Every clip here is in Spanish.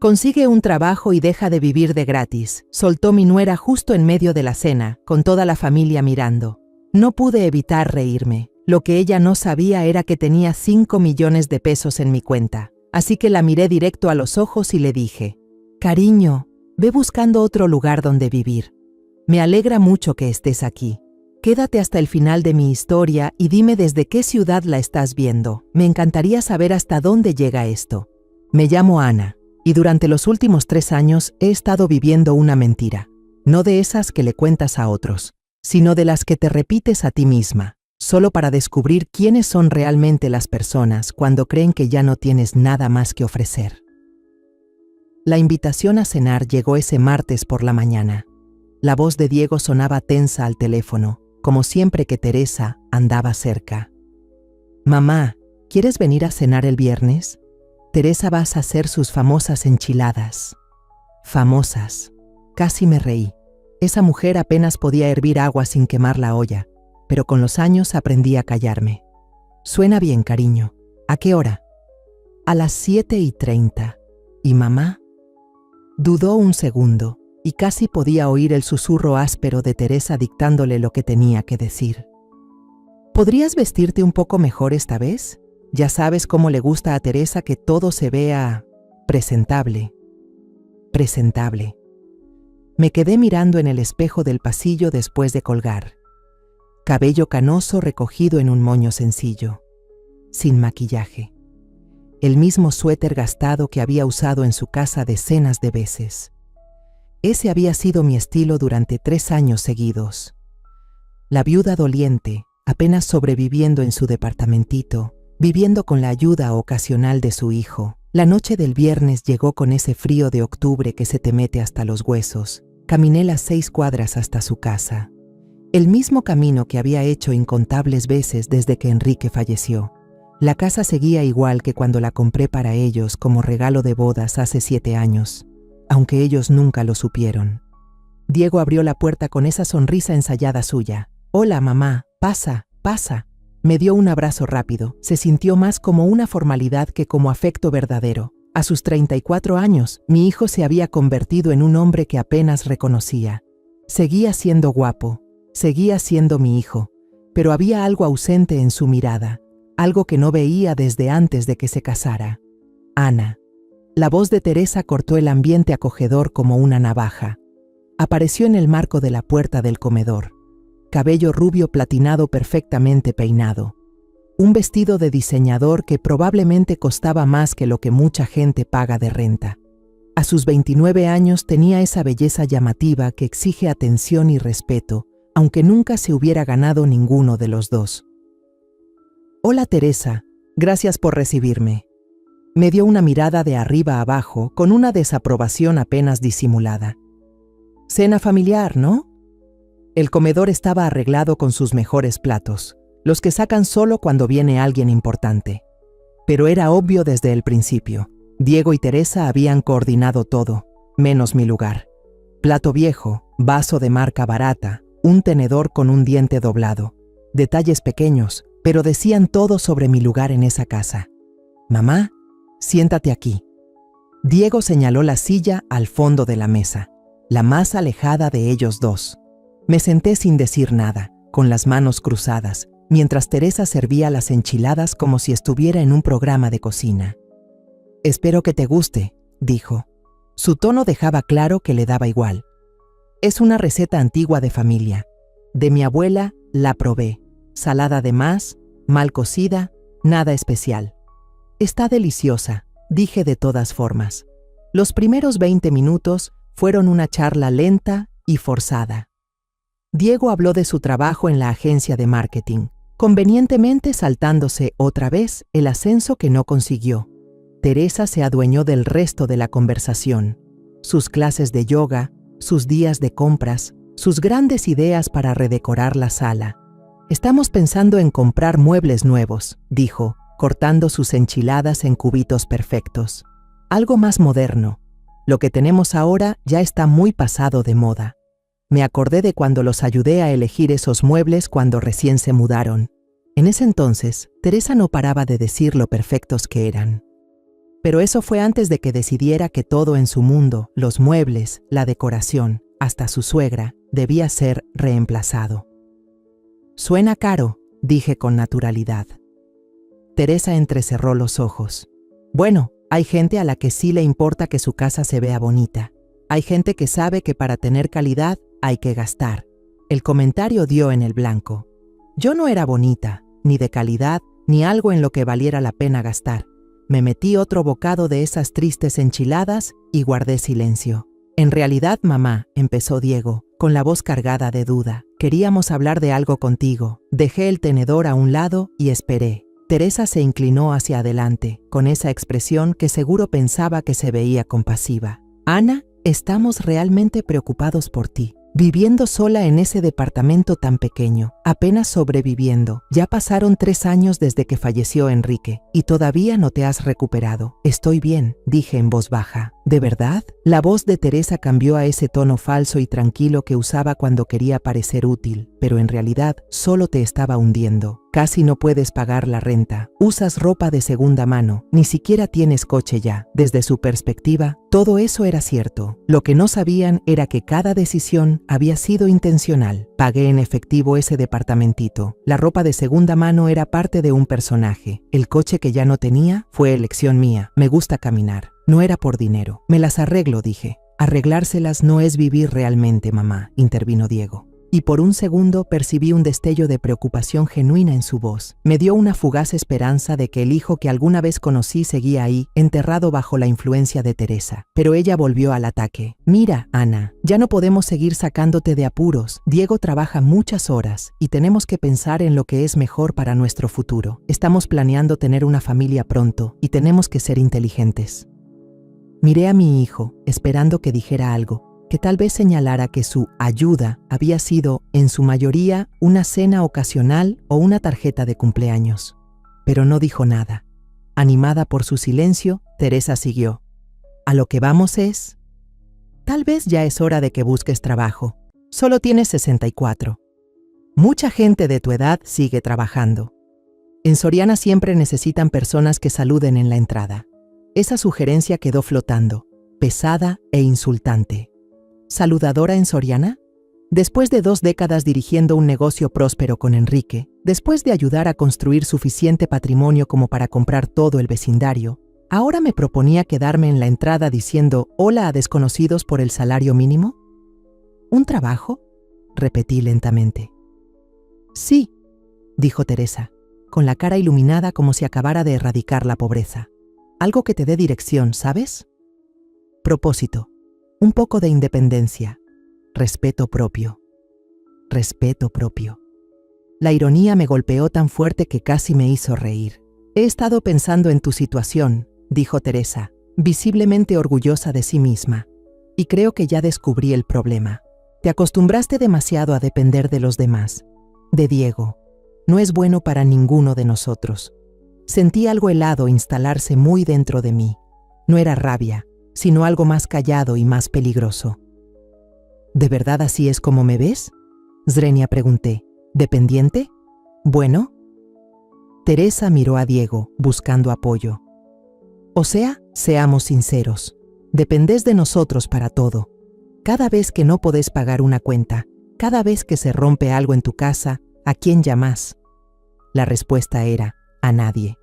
Consigue un trabajo y deja de vivir de gratis, soltó mi nuera justo en medio de la cena, con toda la familia mirando. No pude evitar reírme. Lo que ella no sabía era que tenía 5 millones de pesos en mi cuenta. Así que la miré directo a los ojos y le dije: «Cariño, ve buscando otro lugar donde vivir. Me alegra mucho que estés aquí. Quédate hasta el final de mi historia y dime desde qué ciudad la estás viendo. Me encantaría saber hasta dónde llega esto. Me llamo Ana, y durante los últimos 3 años he estado viviendo una mentira. No de esas que le cuentas a otros, sino de las que te repites a ti misma, solo para descubrir quiénes son realmente las personas cuando creen que ya no tienes nada más que ofrecer». La invitación a cenar llegó ese martes por la mañana. La voz de Diego sonaba tensa al teléfono, como siempre que Teresa andaba cerca. «Mamá, ¿quieres venir a cenar el viernes? Teresa va a hacer sus famosas enchiladas». Famosas. Casi me reí. Esa mujer apenas podía hervir agua sin quemar la olla, pero con los años aprendí a callarme. «Suena bien, cariño. ¿A qué hora?» «A las 7:30. ¿Y mamá?» Dudó un segundo, y casi podía oír el susurro áspero de Teresa dictándole lo que tenía que decir. «¿Podrías vestirte un poco mejor esta vez? Ya sabes cómo le gusta a Teresa que todo se vea presentable». Presentable. Me quedé mirando en el espejo del pasillo después de colgar. Cabello canoso recogido en un moño sencillo. Sin maquillaje. El mismo suéter gastado que había usado en su casa decenas de veces. Ese había sido mi estilo durante 3 años seguidos. La viuda doliente, apenas sobreviviendo en su departamentito, viviendo con la ayuda ocasional de su hijo. La noche del viernes llegó con ese frío de octubre que se te mete hasta los huesos. Caminé las 6 cuadras hasta su casa. El mismo camino que había hecho incontables veces desde que Enrique falleció. La casa seguía igual que cuando la compré para ellos como regalo de bodas hace 7 años, aunque ellos nunca lo supieron. Diego abrió la puerta con esa sonrisa ensayada suya. «Hola, mamá, pasa, pasa». Me dio un abrazo rápido. Se sintió más como una formalidad que como afecto verdadero. A sus 34 años, mi hijo se había convertido en un hombre que apenas reconocía. Seguía siendo guapo, seguía siendo mi hijo, pero había algo ausente en su mirada. Algo que no veía desde antes de que se casara. «Ana». La voz de Teresa cortó el ambiente acogedor como una navaja. Apareció en el marco de la puerta del comedor. Cabello rubio platinado perfectamente peinado. Un vestido de diseñador que probablemente costaba más que lo que mucha gente paga de renta. A sus 29 años tenía esa belleza llamativa que exige atención y respeto, aunque nunca se hubiera ganado ninguno de los dos. «Hola, Teresa, gracias por recibirme». Me dio una mirada de arriba a abajo con una desaprobación apenas disimulada. «Cena familiar, ¿no?» El comedor estaba arreglado con sus mejores platos, los que sacan solo cuando viene alguien importante. Pero era obvio desde el principio. Diego y Teresa habían coordinado todo, menos mi lugar. Plato viejo, vaso de marca barata, un tenedor con un diente doblado. Detalles pequeños, pero decían todo sobre mi lugar en esa casa. «Mamá, siéntate aquí». Diego señaló la silla al fondo de la mesa, la más alejada de ellos dos. Me senté sin decir nada, con las manos cruzadas, mientras Teresa servía las enchiladas como si estuviera en un programa de cocina. «Espero que te guste», dijo. Su tono dejaba claro que le daba igual. «Es una receta antigua de familia. De mi abuela la probé. Salada de más, mal cocida, nada especial. Está deliciosa», dije de todas formas. Los primeros 20 minutos fueron una charla lenta y forzada. Diego habló de su trabajo en la agencia de marketing, convenientemente saltándose otra vez el ascenso que no consiguió. Teresa se adueñó del resto de la conversación. Sus clases de yoga, sus días de compras, sus grandes ideas para redecorar la sala. «Estamos pensando en comprar muebles nuevos», dijo, cortando sus enchiladas en cubitos perfectos. «Algo más moderno. Lo que tenemos ahora ya está muy pasado de moda». Me acordé de cuando los ayudé a elegir esos muebles cuando recién se mudaron. En ese entonces, Teresa no paraba de decir lo perfectos que eran. Pero eso fue antes de que decidiera que todo en su mundo, los muebles, la decoración, hasta su suegra, debía ser reemplazado. Suena caro, dije con naturalidad. Teresa entrecerró los ojos. Bueno, hay gente a la que sí le importa que su casa se vea bonita. Hay gente que sabe que para tener calidad hay que gastar. El comentario dio en el blanco. Yo no era bonita, ni de calidad, ni algo en lo que valiera la pena gastar. Me metí otro bocado de esas tristes enchiladas y guardé silencio. En realidad, mamá, empezó Diego, con la voz cargada de duda. Queríamos hablar de algo contigo. Dejé el tenedor a un lado y esperé. Teresa se inclinó hacia adelante, con esa expresión que seguro pensaba que se veía compasiva. Ana, estamos realmente preocupados por ti. Viviendo sola en ese departamento tan pequeño, apenas sobreviviendo. Ya pasaron 3 años desde que falleció Enrique y todavía no te has recuperado. Estoy bien, dije en voz baja. ¿De verdad? La voz de Teresa cambió a ese tono falso y tranquilo que usaba cuando quería parecer útil, pero en realidad solo te estaba hundiendo. Casi no puedes pagar la renta, usas ropa de segunda mano, ni siquiera tienes coche ya. Desde su perspectiva, todo eso era cierto. Lo que no sabían era que cada decisión había sido intencional. Pagué en efectivo ese departamentito. La ropa de segunda mano era parte de un personaje. El coche que ya no tenía fue elección mía. Me gusta caminar. No era por dinero. Me las arreglo, dije. Arreglárselas no es vivir realmente, mamá, intervino Diego. Y por un segundo percibí un destello de preocupación genuina en su voz. Me dio una fugaz esperanza de que el hijo que alguna vez conocí seguía ahí, enterrado bajo la influencia de Teresa. Pero ella volvió al ataque. Mira, Ana, ya no podemos seguir sacándote de apuros. Diego trabaja muchas horas y tenemos que pensar en lo que es mejor para nuestro futuro. Estamos planeando tener una familia pronto y tenemos que ser inteligentes. Miré a mi hijo, esperando que dijera algo, que tal vez señalara que su ayuda había sido, en su mayoría, una cena ocasional o una tarjeta de cumpleaños. Pero no dijo nada. Animada por su silencio, Teresa siguió. A lo que vamos es... Tal vez ya es hora de que busques trabajo. Solo tienes 64. Mucha gente de tu edad sigue trabajando. En Soriana siempre necesitan personas que saluden en la entrada. Esa sugerencia quedó flotando, pesada e insultante. ¿Saludadora en Soriana? Después de 2 décadas dirigiendo un negocio próspero con Enrique, después de ayudar a construir suficiente patrimonio como para comprar todo el vecindario, ¿ahora me proponía quedarme en la entrada diciendo hola a desconocidos por el salario mínimo? ¿Un trabajo?, repetí lentamente. Sí, dijo Teresa, con la cara iluminada como si acabara de erradicar la pobreza. Algo que te dé dirección, ¿sabes? Propósito. Un poco de independencia, respeto propio. Respeto propio. La ironía me golpeó tan fuerte que casi me hizo reír. He estado pensando en tu situación, dijo Teresa, visiblemente orgullosa de sí misma, y creo que ya descubrí el problema. Te acostumbraste demasiado a depender de los demás, de Diego. No es bueno para ninguno de nosotros. Sentí algo helado instalarse muy dentro de mí. No era rabia, sino algo más callado y más peligroso. ¿De verdad así es como me ves?, Zrenia pregunté. ¿Dependiente? Bueno. Teresa miró a Diego, buscando apoyo. O sea, seamos sinceros. Dependés de nosotros para todo. Cada vez que no podés pagar una cuenta, cada vez que se rompe algo en tu casa, ¿a quién llamás? La respuesta era, a nadie.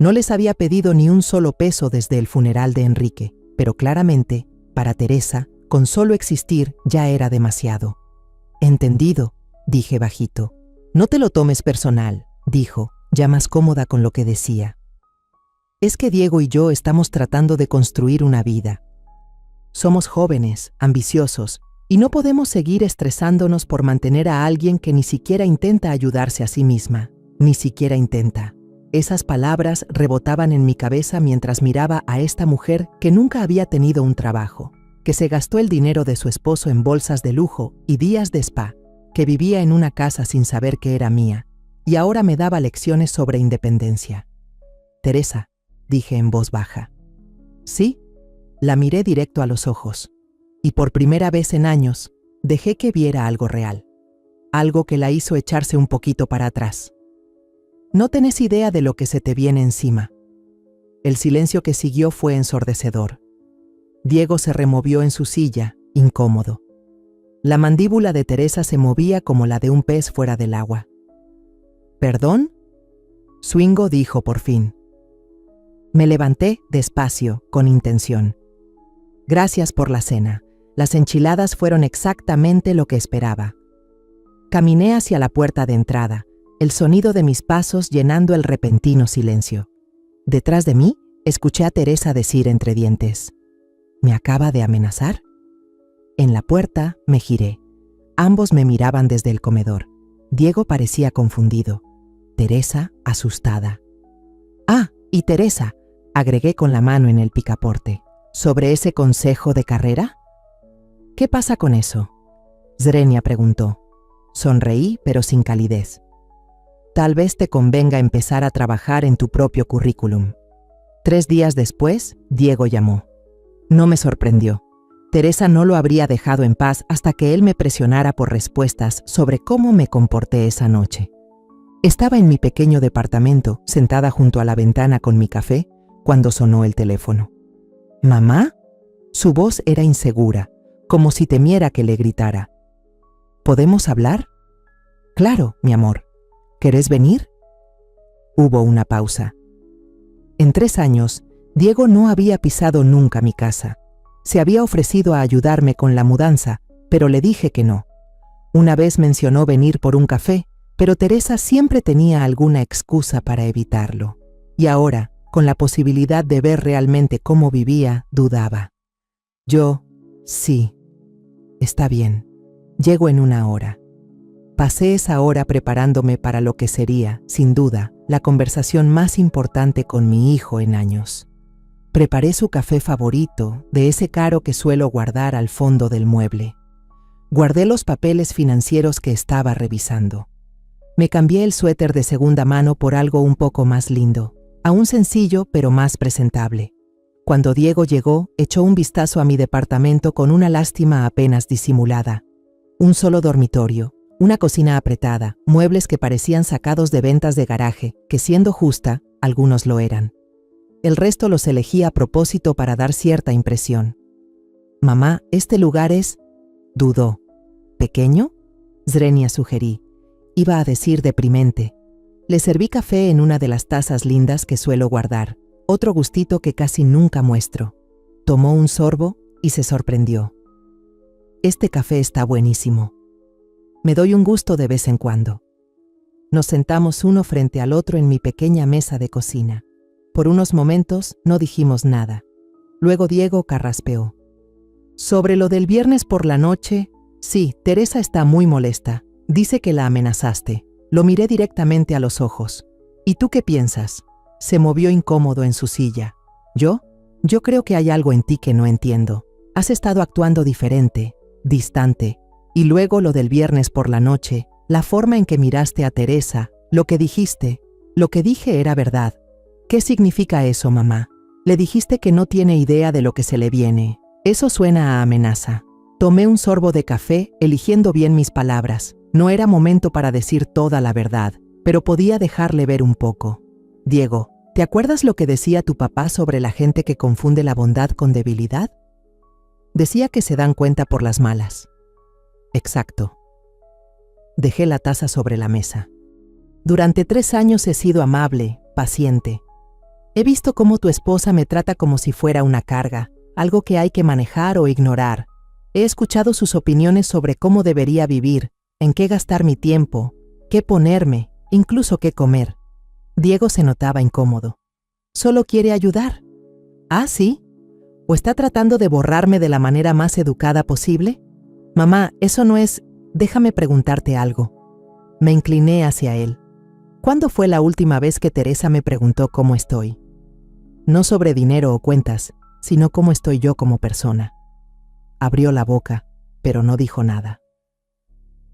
No les había pedido ni un solo peso desde el funeral de Enrique, pero claramente, para Teresa, con solo existir ya era demasiado. Entendido, dije bajito. No te lo tomes personal, dijo, ya más cómoda con lo que decía. Es que Diego y yo estamos tratando de construir una vida. Somos jóvenes, ambiciosos, y no podemos seguir estresándonos por mantener a alguien que ni siquiera intenta ayudarse a sí misma, ni siquiera intenta. Esas palabras rebotaban en mi cabeza mientras miraba a esta mujer que nunca había tenido un trabajo, que se gastó el dinero de su esposo en bolsas de lujo y días de spa, que vivía en una casa sin saber que era mía, y ahora me daba lecciones sobre independencia. Teresa, dije en voz baja. Sí, la miré directo a los ojos, y por primera vez en años dejé que viera algo real, algo que la hizo echarse un poquito para atrás. No tenés idea de lo que se te viene encima. El silencio que siguió fue ensordecedor. Diego se removió en su silla, incómodo. La mandíbula de Teresa se movía como la de un pez fuera del agua. ¿Perdón? Swingo dijo por fin. Me levanté despacio, con intención. Gracias por la cena. Las enchiladas fueron exactamente lo que esperaba. Caminé hacia la puerta de entrada, el sonido de mis pasos llenando el repentino silencio. Detrás de mí, escuché a Teresa decir entre dientes: ¿Me acaba de amenazar? En la puerta me giré. Ambos me miraban desde el comedor. Diego parecía confundido. Teresa, asustada. Ah, y Teresa, agregué con la mano en el picaporte. ¿Sobre ese consejo de carrera? ¿Qué pasa con eso? Zrenia preguntó. Sonreí, pero sin calidez. Tal vez te convenga empezar a trabajar en tu propio currículum. 3 días después, Diego llamó. No me sorprendió. Teresa no lo habría dejado en paz hasta que él me presionara por respuestas sobre cómo me comporté esa noche. Estaba en mi pequeño departamento, sentada junto a la ventana con mi café, cuando sonó el teléfono. ¿Mamá? Su voz era insegura, como si temiera que le gritara. ¿Podemos hablar? Claro, mi amor. ¿Querés venir? Hubo una pausa. En 3 años, Diego no había pisado nunca mi casa. Se había ofrecido a ayudarme con la mudanza, pero le dije que no. Una vez mencionó venir por un café, pero Teresa siempre tenía alguna excusa para evitarlo. Y ahora, con la posibilidad de ver realmente cómo vivía, dudaba. Yo, sí, está bien, llego en 1 hora. Pasé esa hora preparándome para lo que sería, sin duda, la conversación más importante con mi hijo en años. Preparé su café favorito, de ese caro que suelo guardar al fondo del mueble. Guardé los papeles financieros que estaba revisando. Me cambié el suéter de segunda mano por algo un poco más lindo, aún sencillo pero más presentable. Cuando Diego llegó, echó un vistazo a mi departamento con una lástima apenas disimulada. Un solo dormitorio, una cocina apretada, muebles que parecían sacados de ventas de garaje, que siendo justa, algunos lo eran. El resto los elegí a propósito para dar cierta impresión. Mamá, este lugar es... Dudó. ¿Pequeño? Zrenia sugerí. Iba a decir deprimente. Le serví café en una de las tazas lindas que suelo guardar, otro gustito que casi nunca muestro. Tomó un sorbo y se sorprendió. Este café está buenísimo. Me doy un gusto de vez en cuando. Nos sentamos uno frente al otro en mi pequeña mesa de cocina. Por unos momentos no dijimos nada. Luego Diego carraspeó. Sobre lo del viernes por la noche, sí, Teresa está muy molesta. Dice que la amenazaste. Lo miré directamente a los ojos. ¿Y tú qué piensas? Se movió incómodo en su silla. ¿Yo? Yo creo que hay algo en ti que no entiendo. Has estado actuando diferente, distante. Y luego lo del viernes por la noche, la forma en que miraste a Teresa, lo que dijiste. Lo que dije era verdad. ¿Qué significa eso, mamá? Le dijiste que no tiene idea de lo que se le viene. Eso suena a amenaza. Tomé un sorbo de café, eligiendo bien mis palabras. No era momento para decir toda la verdad, pero podía dejarle ver un poco. Diego, ¿te acuerdas lo que decía tu papá sobre la gente que confunde la bondad con debilidad? Decía que se dan cuenta por las malas. Exacto. Dejé la taza sobre la mesa. Durante 3 años he sido amable, paciente. He visto cómo tu esposa me trata como si fuera una carga, algo que hay que manejar o ignorar. He escuchado sus opiniones sobre cómo debería vivir, en qué gastar mi tiempo, qué ponerme, incluso qué comer. Diego se notaba incómodo. ¿Solo quiere ayudar? ¿Ah, sí? ¿O está tratando de borrarme de la manera más educada posible? Mamá, eso no es... Déjame preguntarte algo. Me incliné hacia él. ¿Cuándo fue la última vez que Teresa me preguntó cómo estoy? No sobre dinero o cuentas, sino cómo estoy yo como persona. Abrió la boca, pero no dijo nada.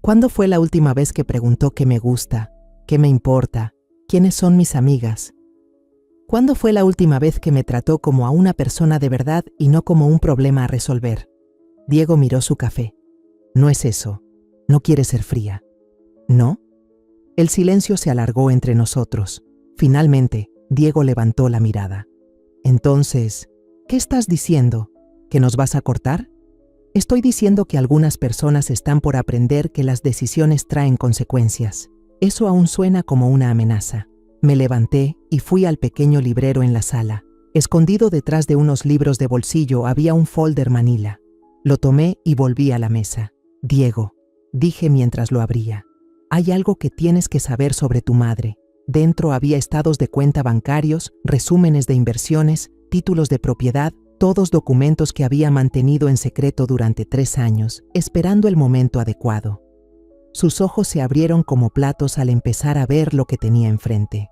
¿Cuándo fue la última vez que preguntó qué me gusta, qué me importa, quiénes son mis amigas? ¿Cuándo fue la última vez que me trató como a una persona de verdad y no como un problema a resolver? Diego miró su café. No es eso. No quiere ser fría. ¿No? El silencio se alargó entre nosotros. Finalmente, Diego levantó la mirada. Entonces, ¿qué estás diciendo? ¿Que nos vas a cortar? Estoy diciendo que algunas personas están por aprender que las decisiones traen consecuencias. Eso aún suena como una amenaza. Me levanté y fui al pequeño librero en la sala. Escondido detrás de unos libros de bolsillo había un folder manila. Lo tomé y volví a la mesa. Diego, dije mientras lo abría, hay algo que tienes que saber sobre tu madre. Dentro había estados de cuenta bancarios, resúmenes de inversiones, títulos de propiedad, todos documentos que había mantenido en secreto durante 3 años, esperando el momento adecuado. Sus ojos se abrieron como platos al empezar a ver lo que tenía enfrente.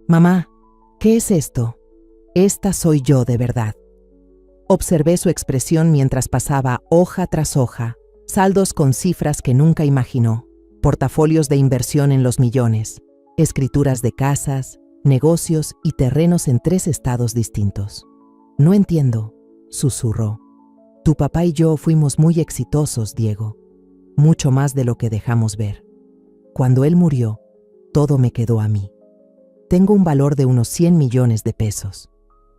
Mamá, ¿qué es esto? Esta soy yo de verdad. Observé su expresión mientras pasaba hoja tras hoja, saldos con cifras que nunca imaginó, portafolios de inversión en los millones, escrituras de casas, negocios y terrenos en 3 estados distintos. No entiendo, susurró. Tu papá y yo fuimos muy exitosos, Diego, mucho más de lo que dejamos ver. Cuando él murió, todo me quedó a mí. Tengo un valor de unos 100 millones de pesos.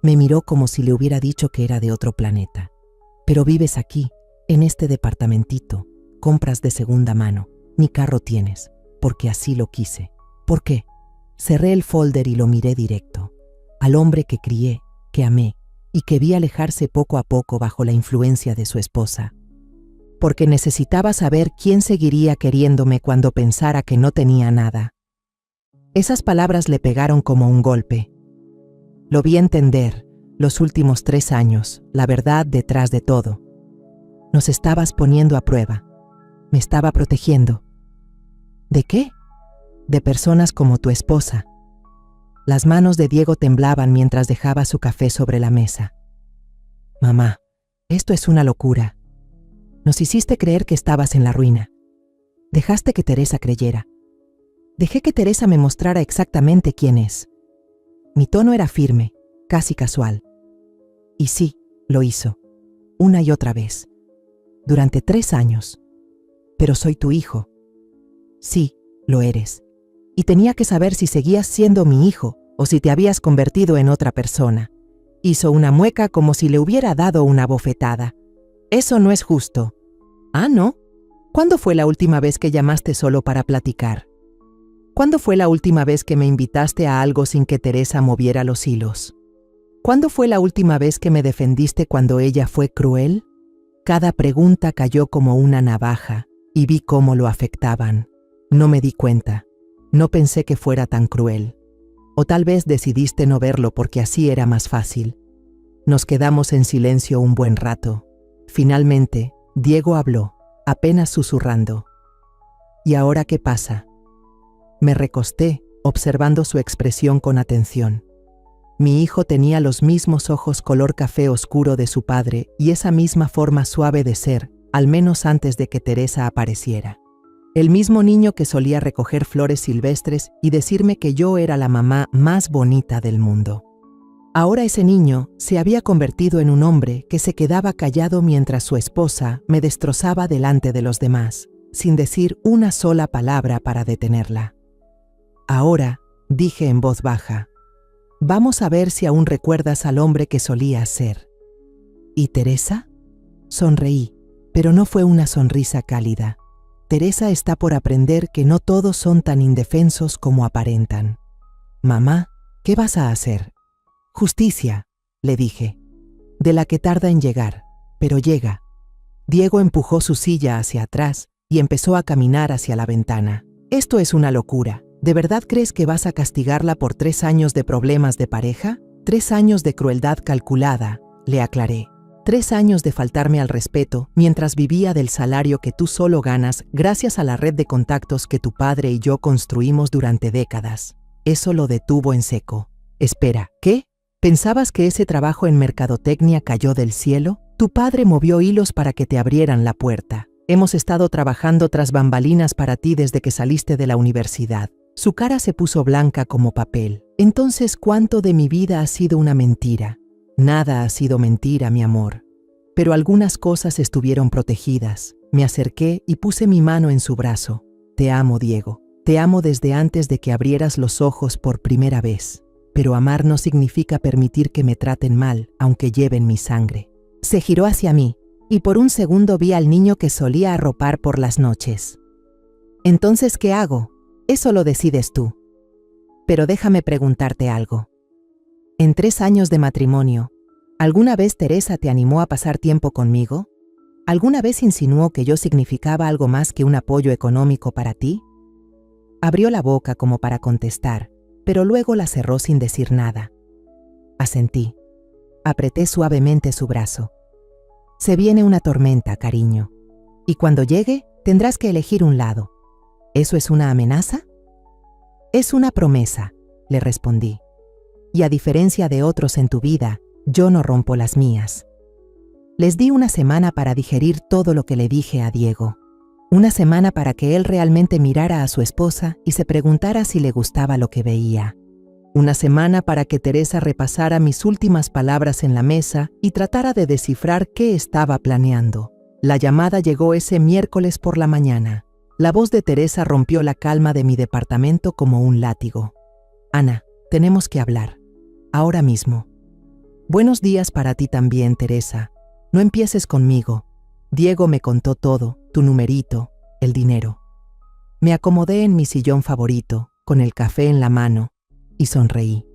Me miró como si le hubiera dicho que era de otro planeta. Pero vives aquí, en este departamentito, compras de segunda mano, ni carro tienes, porque así lo quise. ¿Por qué? Cerré el folder y lo miré directo. Al hombre que crié, que amé, y que vi alejarse poco a poco bajo la influencia de su esposa. Porque necesitaba saber quién seguiría queriéndome cuando pensara que no tenía nada. Esas palabras le pegaron como un golpe. Lo vi entender, los últimos 3 años, la verdad detrás de todo. Nos estabas poniendo a prueba. Me estaba protegiendo. ¿De qué? De personas como tu esposa. Las manos de Diego temblaban mientras dejaba su café sobre la mesa. Mamá, esto es una locura. Nos hiciste creer que estabas en la ruina. Dejaste que Teresa creyera. Dejé que Teresa me mostrara exactamente quién es. Mi tono era firme, casi casual. Y sí, lo hizo, una y otra vez, durante 3 años. Pero soy tu hijo. Sí, lo eres. Y tenía que saber si seguías siendo mi hijo o si te habías convertido en otra persona. Hizo una mueca como si le hubiera dado una bofetada. Eso no es justo. ¿Ah, no? ¿Cuándo fue la última vez que llamaste solo para platicar? ¿Cuándo fue la última vez que me invitaste a algo sin que Teresa moviera los hilos? ¿Cuándo fue la última vez que me defendiste cuando ella fue cruel? Cada pregunta cayó como una navaja y vi cómo lo afectaban. No me di cuenta. No pensé que fuera tan cruel. O tal vez decidiste no verlo porque así era más fácil. Nos quedamos en silencio un buen rato. Finalmente, Diego habló, apenas susurrando. ¿Y ahora qué pasa? Me recosté, observando su expresión con atención. Mi hijo tenía los mismos ojos color café oscuro de su padre y esa misma forma suave de ser, al menos antes de que Teresa apareciera. El mismo niño que solía recoger flores silvestres y decirme que yo era la mamá más bonita del mundo. Ahora ese niño se había convertido en un hombre que se quedaba callado mientras su esposa me destrozaba delante de los demás, sin decir una sola palabra para detenerla. Ahora, dije en voz baja, vamos a ver si aún recuerdas al hombre que solías ser. ¿Y Teresa? Sonreí, pero no fue una sonrisa cálida. Teresa está por aprender que no todos son tan indefensos como aparentan. Mamá, ¿qué vas a hacer? Justicia, le dije, de la que tarda en llegar, pero llega. Diego empujó su silla hacia atrás y empezó a caminar hacia la ventana. Esto es una locura. ¿De verdad crees que vas a castigarla por 3 años de problemas de pareja? 3 años de crueldad calculada, le aclaré. 3 años de faltarme al respeto mientras vivía del salario que tú solo ganas gracias a la red de contactos que tu padre y yo construimos durante décadas. Eso lo detuvo en seco. Espera, ¿qué? ¿Pensabas que ese trabajo en mercadotecnia cayó del cielo? Tu padre movió hilos para que te abrieran la puerta. Hemos estado trabajando tras bambalinas para ti desde que saliste de la universidad. Su cara se puso blanca como papel. Entonces, ¿cuánto de mi vida ha sido una mentira? Nada ha sido mentira, mi amor. Pero algunas cosas estuvieron protegidas. Me acerqué y puse mi mano en su brazo. Te amo, Diego. Te amo desde antes de que abrieras los ojos por primera vez. pero amar no significa permitir que me traten mal, aunque lleven mi sangre. Se giró hacia mí, y por un segundo vi al niño que solía arropar por las noches. Entonces, ¿qué hago? Eso lo decides tú. Pero déjame preguntarte algo. En 3 años de matrimonio, ¿alguna vez Teresa te animó a pasar tiempo conmigo? ¿Alguna vez insinuó que yo significaba algo más que un apoyo económico para ti? Abrió la boca como para contestar, pero luego la cerró sin decir nada. Asentí. Apreté suavemente su brazo. Se viene una tormenta, cariño. Y cuando llegue, tendrás que elegir un lado. ¿Eso es una amenaza? Es una promesa, le respondí. Y a diferencia de otros en tu vida, yo no rompo las mías. Les di una semana para digerir todo lo que le dije a Diego. Una semana para que él realmente mirara a su esposa y se preguntara si le gustaba lo que veía. Una semana para que Teresa repasara mis últimas palabras en la mesa y tratara de descifrar qué estaba planeando. La llamada llegó ese miércoles por la mañana. La voz de Teresa rompió la calma de mi departamento como un látigo. Ana, tenemos que hablar. Ahora mismo. Buenos días para ti también, Teresa. No empieces conmigo. Diego me contó todo, tu numerito, el dinero. Me acomodé en mi sillón favorito, con el café en la mano, y sonreí.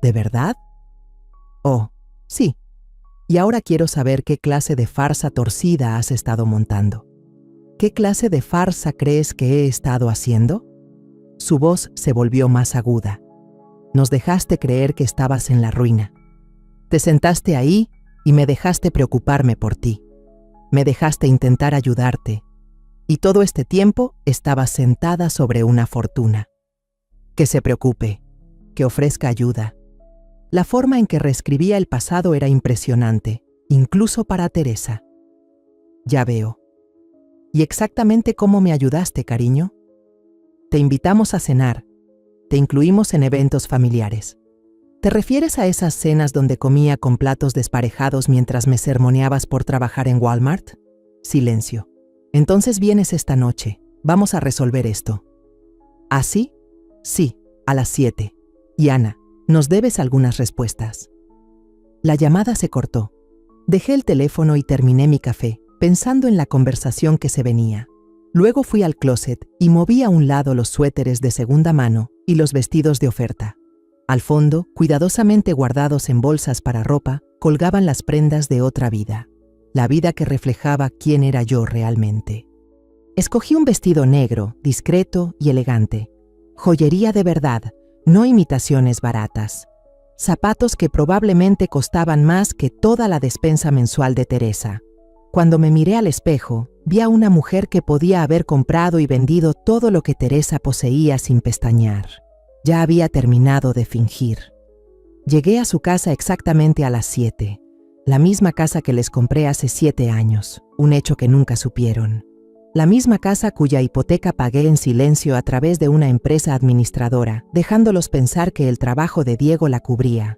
¿De verdad? Oh, sí. Y ahora quiero saber qué clase de farsa torcida has estado montando. ¿Qué clase de farsa crees que he estado haciendo? Su voz se volvió más aguda. Nos dejaste creer que estabas en la ruina. Te sentaste ahí y me dejaste preocuparme por ti. Me dejaste intentar ayudarte. Y todo este tiempo estabas sentada sobre una fortuna. Que se preocupe, que ofrezca ayuda. La forma en que reescribía el pasado era impresionante, incluso para Teresa. Ya veo. ¿Y exactamente cómo me ayudaste, cariño? Te invitamos a cenar. Te incluimos en eventos familiares. ¿Te refieres a esas cenas donde comía con platos desparejados mientras me sermoneabas por trabajar en Walmart? Silencio. Entonces vienes esta noche. Vamos a resolver esto. ¿Ah, sí? Sí, a las 7. Y Ana, nos debes algunas respuestas. La llamada se cortó. Dejé el teléfono y terminé mi café, pensando en la conversación que se venía. Luego fui al closet y moví a un lado los suéteres de segunda mano y los vestidos de oferta. Al fondo, cuidadosamente guardados en bolsas para ropa, colgaban las prendas de otra vida. La vida que reflejaba quién era yo realmente. Escogí un vestido negro, discreto y elegante. Joyería de verdad, no imitaciones baratas. Zapatos que probablemente costaban más que toda la despensa mensual de Teresa. Cuando me miré al espejo, vi a una mujer que podía haber comprado y vendido todo lo que Teresa poseía sin pestañear. Ya había terminado de fingir. Llegué a su casa exactamente a las 7, la misma casa que les compré hace 7 años, un hecho que nunca supieron. La misma casa cuya hipoteca pagué en silencio a través de una empresa administradora, dejándolos pensar que el trabajo de Diego la cubría.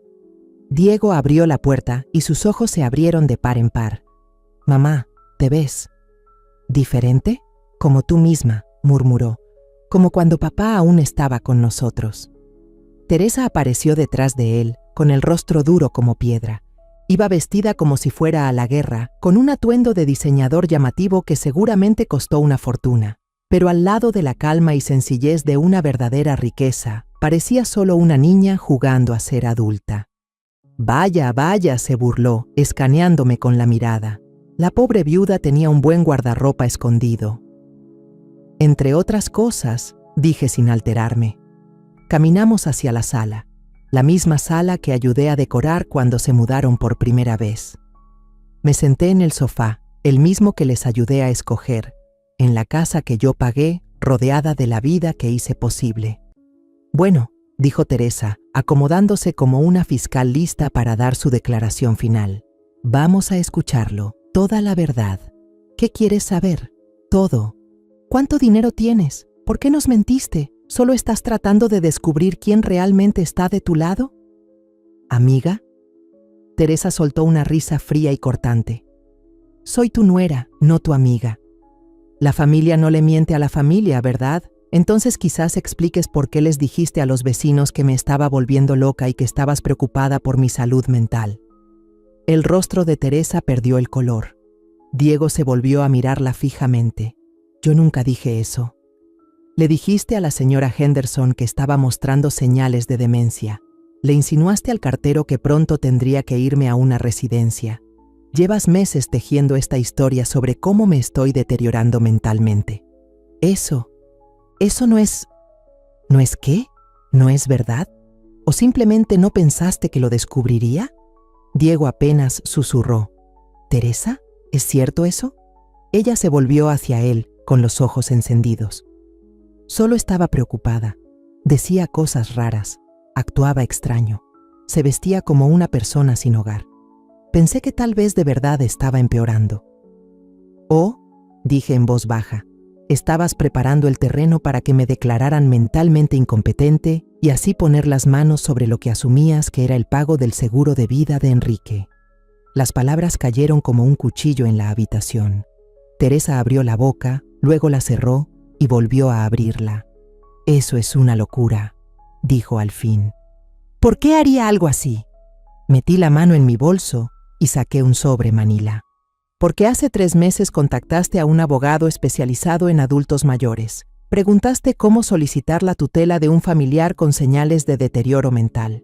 Diego abrió la puerta y sus ojos se abrieron de par en par. «Mamá, ¿te ves?» «¿Diferente?» «Como tú misma», murmuró. Como cuando papá aún estaba con nosotros. Teresa apareció detrás de él, con el rostro duro como piedra. Iba vestida como si fuera a la guerra, con un atuendo de diseñador llamativo que seguramente costó una fortuna. Pero al lado de la calma y sencillez de una verdadera riqueza, parecía solo una niña jugando a ser adulta. «Vaya, vaya», se burló, escaneándome con la mirada. La pobre viuda tenía un buen guardarropa escondido. Entre otras cosas, dije sin alterarme. Caminamos hacia la sala, la misma sala que ayudé a decorar cuando se mudaron por primera vez. Me senté en el sofá, el mismo que les ayudé a escoger, en la casa que yo pagué, rodeada de la vida que hice posible. «Bueno», dijo Teresa, acomodándose como una fiscal lista para dar su declaración final. «Vamos a escucharlo, toda la verdad. ¿Qué quieres saber? Todo. ¿Cuánto dinero tienes? ¿Por qué nos mentiste? ¿Solo estás tratando de descubrir quién realmente está de tu lado?» «¿Amiga?» Teresa soltó una risa fría y cortante. «Soy tu nuera, no tu amiga. La familia no le miente a la familia, ¿verdad? Entonces quizás expliques por qué les dijiste a los vecinos que me estaba volviendo loca y que estabas preocupada por mi salud mental. El rostro de Teresa perdió el color. Diego se volvió a mirarla fijamente. Yo nunca dije eso. Le dijiste a la señora Henderson que estaba mostrando señales de demencia. Le insinuaste al cartero que pronto tendría que irme a una residencia. Llevas meses tejiendo esta historia sobre cómo me estoy deteriorando mentalmente. Eso no es... ¿No es qué? ¿No es verdad? ¿O simplemente no pensaste que lo descubriría? Diego apenas susurró. ¿Teresa? ¿Es cierto eso? Ella se volvió hacia él, con los ojos encendidos. Solo estaba preocupada. Decía cosas raras. Actuaba extraño. Se vestía como una persona sin hogar. Pensé que tal vez de verdad estaba empeorando. «Oh», dije en voz baja, «estabas preparando el terreno para que me declararan mentalmente incompetente y así poner las manos sobre lo que asumías que era el pago del seguro de vida de Enrique». Las palabras cayeron como un cuchillo en la habitación. Teresa abrió la boca, luego la cerró y volvió a abrirla. «Eso es una locura», dijo al fin. «¿Por qué haría algo así?» Metí la mano en mi bolso y saqué un sobre manila. «Porque hace 3 meses contactaste a un abogado especializado en adultos mayores. Preguntaste cómo solicitar la tutela de un familiar con señales de deterioro mental».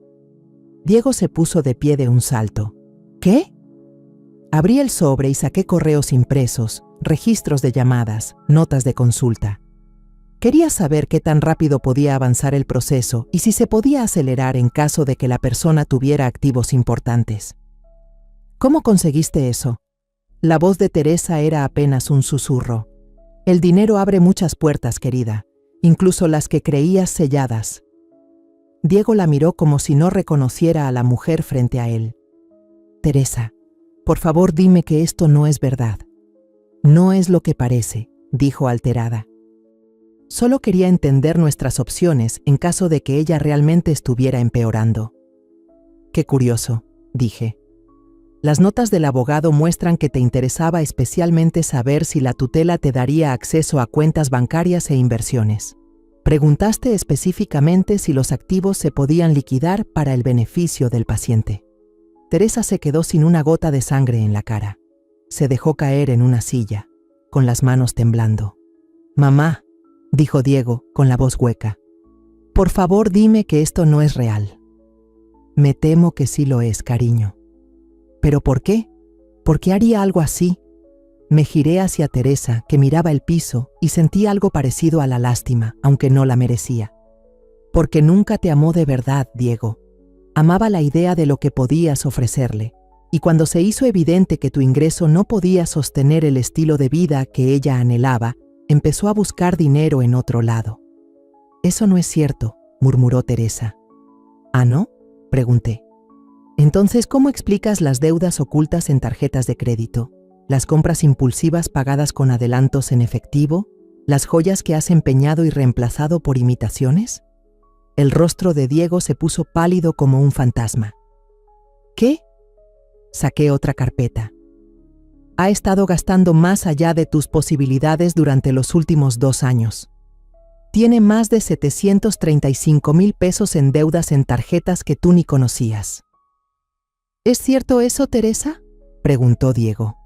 Diego se puso de pie de un salto. «¿Qué?». Abrí el sobre y saqué correos impresos, registros de llamadas, notas de consulta. Quería saber qué tan rápido podía avanzar el proceso y si se podía acelerar en caso de que la persona tuviera activos importantes. «¿Cómo conseguiste eso?». La voz de Teresa era apenas un susurro. «El dinero abre muchas puertas, querida, incluso las que creías selladas». Diego la miró como si no reconociera a la mujer frente a él. «Teresa, por favor dime que esto no es verdad». «No es lo que parece», dijo alterada. «Solo quería entender nuestras opciones en caso de que ella realmente estuviera empeorando». «Qué curioso», dije. «Las notas del abogado muestran que te interesaba especialmente saber si la tutela te daría acceso a cuentas bancarias e inversiones. Preguntaste específicamente si los activos se podían liquidar para el beneficio del paciente». Teresa se quedó sin una gota de sangre en la cara. Se dejó caer en una silla, con las manos temblando. «Mamá», dijo Diego, con la voz hueca, «por favor dime que esto no es real». «Me temo que sí lo es, cariño». «¿Pero por qué? ¿Por qué haría algo así?». Me giré hacia Teresa, que miraba el piso, y sentí algo parecido a la lástima, aunque no la merecía. «Porque nunca te amó de verdad, Diego. Amaba la idea de lo que podías ofrecerle, y cuando se hizo evidente que tu ingreso no podía sostener el estilo de vida que ella anhelaba, empezó a buscar dinero en otro lado». «Eso no es cierto», murmuró Teresa. «¿Ah, no?», pregunté. «Entonces, ¿cómo explicas las deudas ocultas en tarjetas de crédito, las compras impulsivas pagadas con adelantos en efectivo, las joyas que has empeñado y reemplazado por imitaciones?» El rostro de Diego se puso pálido como un fantasma. «¿Qué?». Saqué otra carpeta. «Ha estado gastando más allá de tus posibilidades durante los últimos 2 años. Tiene más de 735,000 pesos en deudas en tarjetas que tú ni conocías». «¿Es cierto eso, Teresa?», preguntó Diego.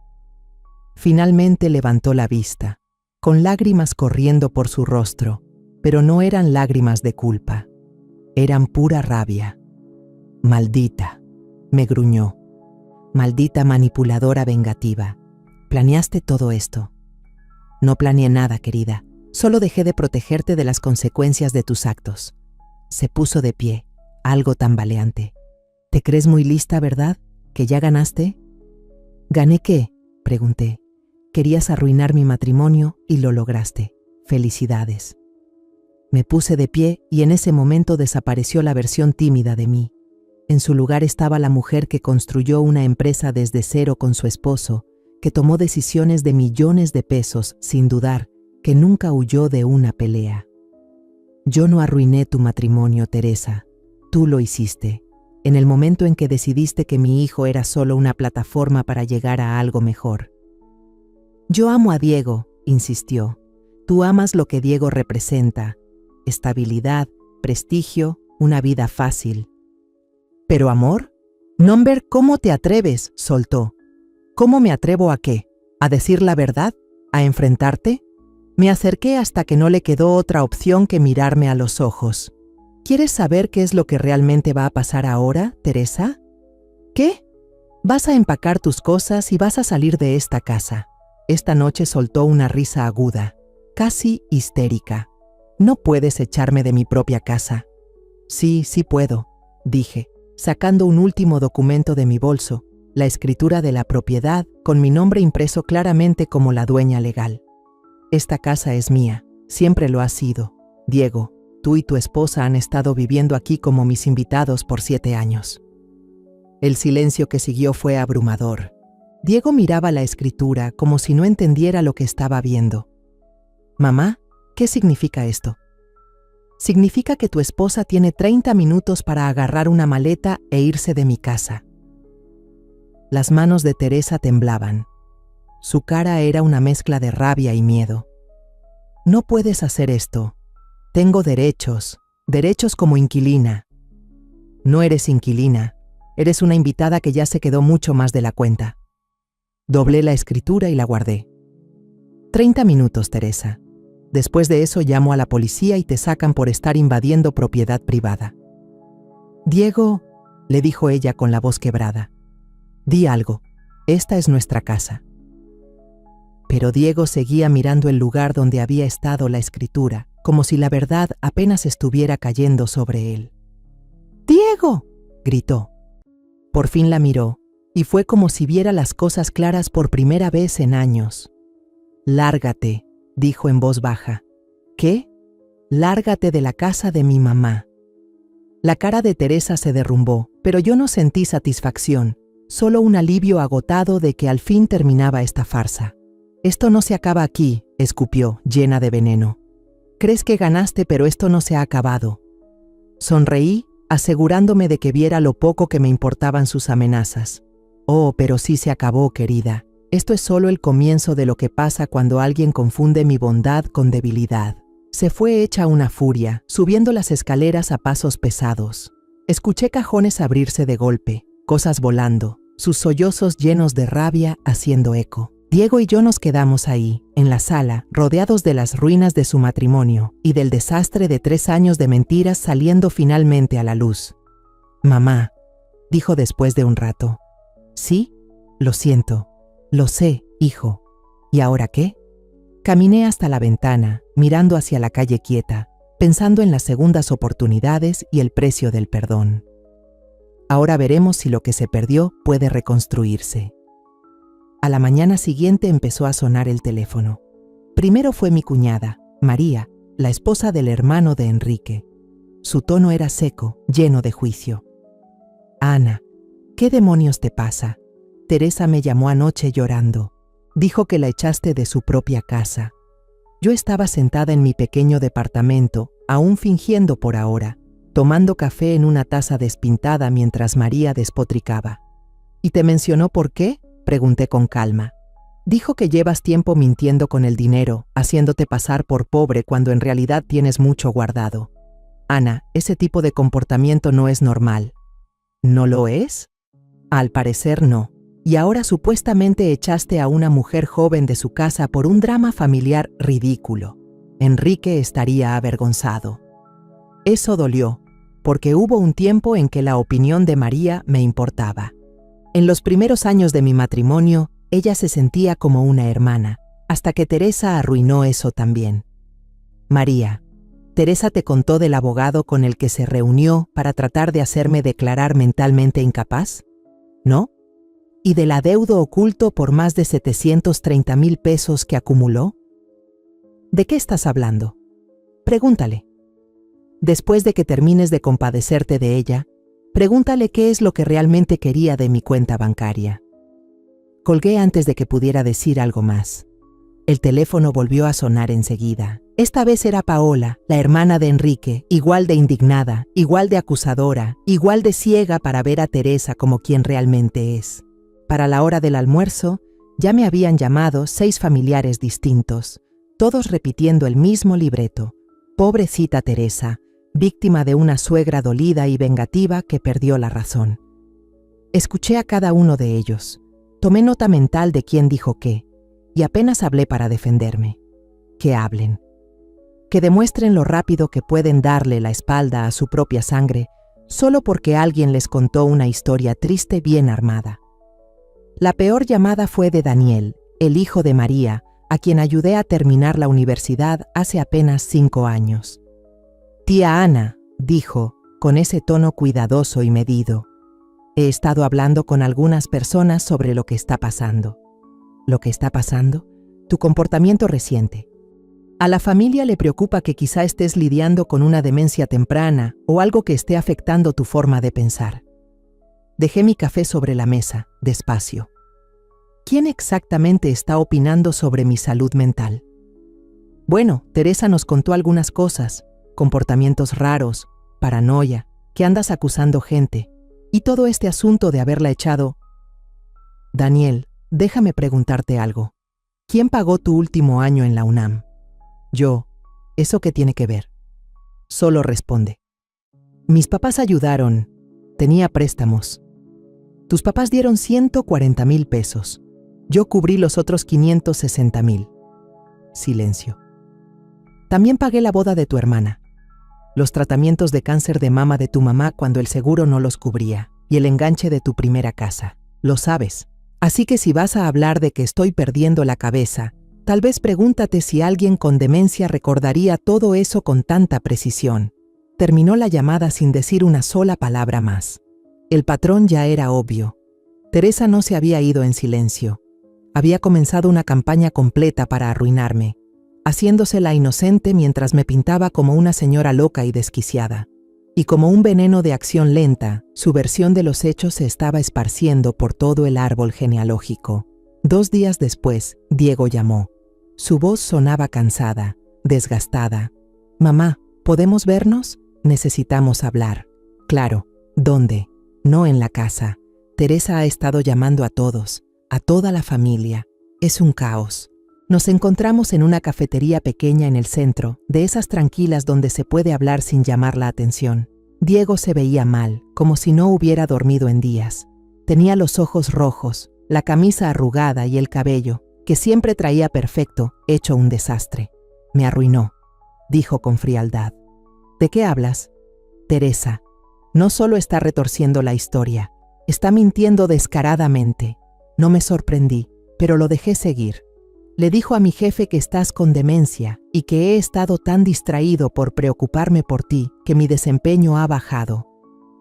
Finalmente levantó la vista, con lágrimas corriendo por su rostro, pero no eran lágrimas de culpa. Eran pura rabia. «Maldita», me gruñó. «Maldita manipuladora vengativa. Planeaste todo esto». «No planeé nada, querida. Solo dejé de protegerte de las consecuencias de tus actos». Se puso de pie, algo tambaleante. «¿Te crees muy lista, verdad? ¿Que ya ganaste?». «¿Gané qué?», pregunté. «Querías arruinar mi matrimonio y lo lograste. Felicidades». Me puse de pie y en ese momento desapareció la versión tímida de mí. En su lugar estaba la mujer que construyó una empresa desde cero con su esposo, que tomó decisiones de millones de pesos sin dudar, que nunca huyó de una pelea. «Yo no arruiné tu matrimonio, Teresa. Tú lo hiciste, en el momento en que decidiste que mi hijo era solo una plataforma para llegar a algo mejor». «Yo amo a Diego», insistió. Tú amas lo que Diego representa: estabilidad, prestigio, una vida fácil. ¿Pero amor? Nomber, ¿cómo te atreves?, soltó. ¿Cómo me atrevo a qué? ¿A decir la verdad? ¿A enfrentarte? Me acerqué hasta que no le quedó otra opción que mirarme a los ojos. ¿Quieres saber qué es lo que realmente va a pasar ahora, Teresa? ¿Qué? Vas a empacar tus cosas y vas a salir de esta casa. Esta noche soltó una risa aguda, casi histérica. No puedes echarme de mi propia casa. Sí, sí puedo, dije, sacando un último documento de mi bolso, la escritura de la propiedad con mi nombre impreso claramente como la dueña legal. Esta casa es mía, siempre lo ha sido. Diego, tú y tu esposa han estado viviendo aquí como mis invitados por 7 años. El silencio que siguió fue abrumador. Diego miraba la escritura como si no entendiera lo que estaba viendo. Mamá, ¿qué significa esto? Significa que tu esposa tiene 30 minutos para agarrar una maleta e irse de mi casa. Las manos de Teresa temblaban. Su cara era una mezcla de rabia y miedo. No puedes hacer esto. Tengo derechos como inquilina. No eres inquilina, eres una invitada que ya se quedó mucho más de la cuenta. Doblé la escritura y la guardé. 30 minutos, Teresa. Después de eso llamo a la policía y te sacan por estar invadiendo propiedad privada. Diego, le dijo ella con la voz quebrada, di algo, esta es nuestra casa. Pero Diego seguía mirando el lugar donde había estado la escritura, como si la verdad apenas estuviera cayendo sobre él. ¡Diego!, gritó. Por fin la miró, y fue como si viera las cosas claras por primera vez en años. «Lárgate», dijo en voz baja. «¿Qué? Lárgate de la casa de mi mamá». La cara de Teresa se derrumbó, pero yo no sentí satisfacción, solo un alivio agotado de que al fin terminaba esta farsa. «Esto no se acaba aquí», escupió, llena de veneno. «Crees que ganaste, pero esto no se ha acabado». Sonreí, asegurándome de que viera lo poco que me importaban sus amenazas. «Oh, pero sí se acabó, querida. Esto es solo el comienzo de lo que pasa cuando alguien confunde mi bondad con debilidad». Se fue hecha una furia, subiendo las escaleras a pasos pesados. Escuché cajones abrirse de golpe, cosas volando, sus sollozos llenos de rabia haciendo eco. Diego y yo nos quedamos ahí, en la sala, rodeados de las ruinas de su matrimonio y del desastre de 3 años de mentiras saliendo finalmente a la luz. «Mamá», dijo después de un rato. «Sí, lo siento. Lo sé, hijo. ¿Y ahora qué?». Caminé hasta la ventana, mirando hacia la calle quieta, pensando en las segundas oportunidades y el precio del perdón. Ahora veremos si lo que se perdió puede reconstruirse. A la mañana siguiente empezó a sonar el teléfono. Primero fue mi cuñada, María, la esposa del hermano de Enrique. Su tono era seco, lleno de juicio. «Ana, ¿qué demonios te pasa? Teresa me llamó anoche llorando. Dijo que la echaste de su propia casa». Yo estaba sentada en mi pequeño departamento, aún fingiendo por ahora, tomando café en una taza despintada mientras María despotricaba. «¿Y te mencionó por qué?», pregunté con calma. «Dijo que llevas tiempo mintiendo con el dinero, haciéndote pasar por pobre cuando en realidad tienes mucho guardado. Ana, ese tipo de comportamiento no es normal». «¿No lo es?». «Al parecer no. Y ahora supuestamente echaste a una mujer joven de su casa por un drama familiar ridículo. Enrique estaría avergonzado». Eso dolió, porque hubo un tiempo en que la opinión de María me importaba. En los primeros años de mi matrimonio, ella se sentía como una hermana, hasta que Teresa arruinó eso también. «María, ¿Teresa te contó del abogado con el que se reunió para tratar de hacerme declarar mentalmente incapaz? ¿No? ¿Y del adeudo oculto por más de 730,000 pesos que acumuló? ¿De qué estás hablando? Pregúntale. Después de que termines de compadecerte de ella, pregúntale qué es lo que realmente quería de mi cuenta bancaria». Colgué antes de que pudiera decir algo más. El teléfono volvió a sonar enseguida. Esta vez era Paola, la hermana de Enrique, igual de indignada, igual de acusadora, igual de ciega para ver a Teresa como quien realmente es. Para la hora del almuerzo, ya me habían llamado 6 familiares distintos, todos repitiendo el mismo libreto. Pobrecita Teresa, víctima de una suegra dolida y vengativa que perdió la razón. Escuché a cada uno de ellos. Tomé nota mental de quién dijo qué, y apenas hablé para defenderme. Que hablen. Que demuestren lo rápido que pueden darle la espalda a su propia sangre solo porque alguien les contó una historia triste bien armada. La peor llamada fue de Daniel, el hijo de María, a quien ayudé a terminar la universidad hace apenas 5 años. Tía Ana, dijo, con ese tono cuidadoso y medido, he estado hablando con algunas personas sobre lo que está pasando. ¿Lo que está pasando? Tu comportamiento reciente. A la familia le preocupa que quizá estés lidiando con una demencia temprana o algo que esté afectando tu forma de pensar. Dejé mi café sobre la mesa, despacio. ¿Quién exactamente está opinando sobre mi salud mental? Bueno, Teresa nos contó algunas cosas, comportamientos raros, paranoia, que andas acusando gente, y todo este asunto de haberla echado. Daniel, déjame preguntarte algo. ¿Quién pagó tu último año en la UNAM? Yo. ¿Eso qué tiene que ver? Solo responde. Mis papás ayudaron. Tenía préstamos. Tus papás dieron 140,000 pesos. Yo cubrí los otros 560,000. Silencio. También pagué la boda de tu hermana, los tratamientos de cáncer de mama de tu mamá cuando el seguro no los cubría, y el enganche de tu primera casa. Lo sabes. Así que si vas a hablar de que estoy perdiendo la cabeza, tal vez pregúntate si alguien con demencia recordaría todo eso con tanta precisión. Terminó la llamada sin decir una sola palabra más. El patrón ya era obvio. Teresa no se había ido en silencio. Había comenzado una campaña completa para arruinarme, haciéndose la inocente mientras me pintaba como una señora loca y desquiciada. Y como un veneno de acción lenta, su versión de los hechos se estaba esparciendo por todo el árbol genealógico. 2 días después, Diego llamó. Su voz sonaba cansada, desgastada. «Mamá, ¿podemos vernos? Necesitamos hablar». «Claro. ¿Dónde?» «No en la casa. Teresa ha estado llamando a todos, a toda la familia. Es un caos». Nos encontramos en una cafetería pequeña en el centro, de esas tranquilas donde se puede hablar sin llamar la atención. Diego se veía mal, como si no hubiera dormido en días. Tenía los ojos rojos, la camisa arrugada y el cabello, que siempre traía perfecto, hecho un desastre. «Me arruinó», dijo con frialdad. «¿De qué hablas?» «Teresa. No solo está retorciendo la historia, está mintiendo descaradamente. No me sorprendí, pero lo dejé seguir. Le dijo a mi jefe que estás con demencia y que he estado tan distraído por preocuparme por ti que mi desempeño ha bajado.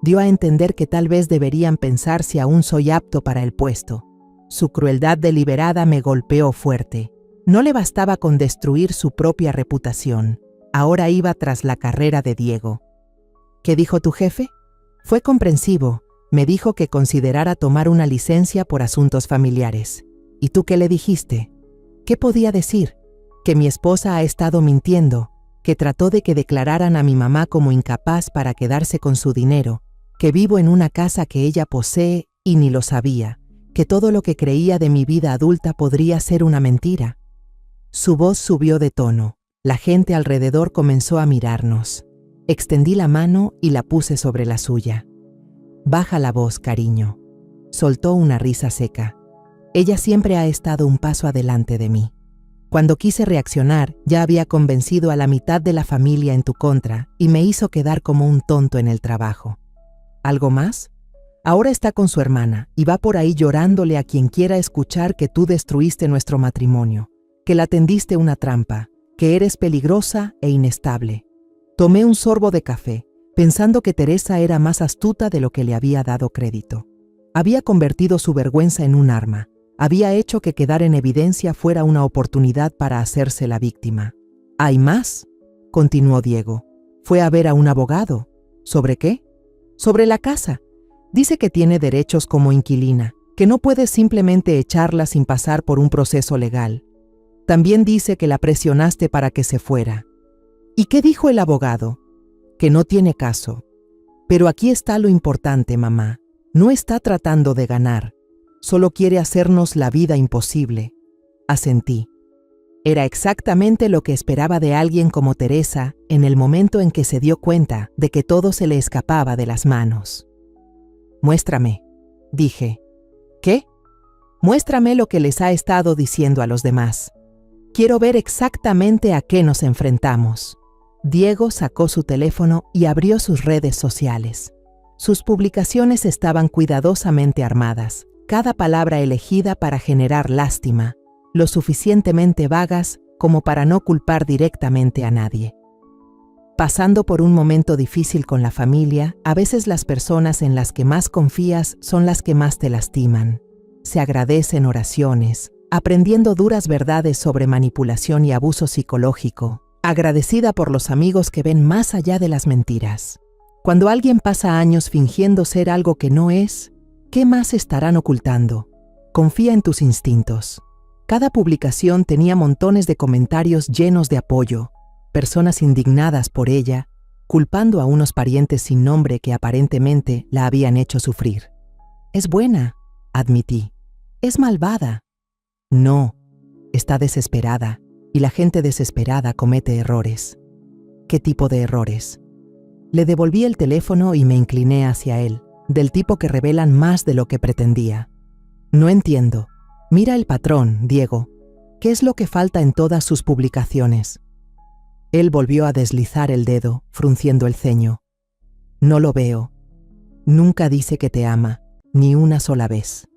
Dio a entender que tal vez deberían pensar si aún soy apto para el puesto. Su crueldad deliberada me golpeó fuerte. No le bastaba con destruir su propia reputación. Ahora iba tras la carrera de Diego. ¿Qué dijo tu jefe? Fue comprensivo. Me dijo que considerara tomar una licencia por asuntos familiares. ¿Y tú qué le dijiste? ¿Qué podía decir? Que mi esposa ha estado mintiendo, que trató de que declararan a mi mamá como incapaz para quedarse con su dinero, que vivo en una casa que ella posee y ni lo sabía, que todo lo que creía de mi vida adulta podría ser una mentira. Su voz subió de tono. La gente alrededor comenzó a mirarnos. Extendí la mano y la puse sobre la suya. Baja la voz, cariño. Soltó una risa seca. Ella siempre ha estado un paso adelante de mí. Cuando quise reaccionar, ya había convencido a la mitad de la familia en tu contra y me hizo quedar como un tonto en el trabajo. ¿Algo más? Ahora está con su hermana y va por ahí llorándole a quien quiera escuchar que tú destruiste nuestro matrimonio, que la tendiste una trampa, que eres peligrosa e inestable. Tomé un sorbo de café, pensando que Teresa era más astuta de lo que le había dado crédito. Había convertido su vergüenza en un arma. Había hecho que quedar en evidencia fuera una oportunidad para hacerse la víctima. ¿Hay más?, continuó Diego. Fue a ver a un abogado. ¿Sobre qué? Sobre la casa. Dice que tiene derechos como inquilina, que no puedes simplemente echarla sin pasar por un proceso legal. También dice que la presionaste para que se fuera. ¿Y qué dijo el abogado? Que no tiene caso. Pero aquí está lo importante, mamá. No está tratando de ganar. Solo quiere hacernos la vida imposible. Asentí. Era exactamente lo que esperaba de alguien como Teresa en el momento en que se dio cuenta de que todo se le escapaba de las manos. «Muéstrame», dije. «¿Qué?» «Muéstrame lo que les ha estado diciendo a los demás. Quiero ver exactamente a qué nos enfrentamos». Diego sacó su teléfono y abrió sus redes sociales. Sus publicaciones estaban cuidadosamente armadas, cada palabra elegida para generar lástima, lo suficientemente vagas como para no culpar directamente a nadie. Pasando por un momento difícil con la familia, a veces las personas en las que más confías son las que más te lastiman. Se agradecen oraciones, aprendiendo duras verdades sobre manipulación y abuso psicológico, agradecida por los amigos que ven más allá de las mentiras. Cuando alguien pasa años fingiendo ser algo que no es, ¿qué más estarán ocultando? Confía en tus instintos. Cada publicación tenía montones de comentarios llenos de apoyo, personas indignadas por ella, culpando a unos parientes sin nombre que aparentemente la habían hecho sufrir. «Es buena», admití. «Es malvada». «No, está desesperada, y la gente desesperada comete errores». «¿Qué tipo de errores?» Le devolví el teléfono y me incliné hacia él, del tipo que revelan más de lo que pretendía. «No entiendo. Mira el patrón, Diego. ¿Qué es lo que falta en todas sus publicaciones?» Él volvió a deslizar el dedo, frunciendo el ceño. «No lo veo. Nunca dice que te ama, ni una sola vez.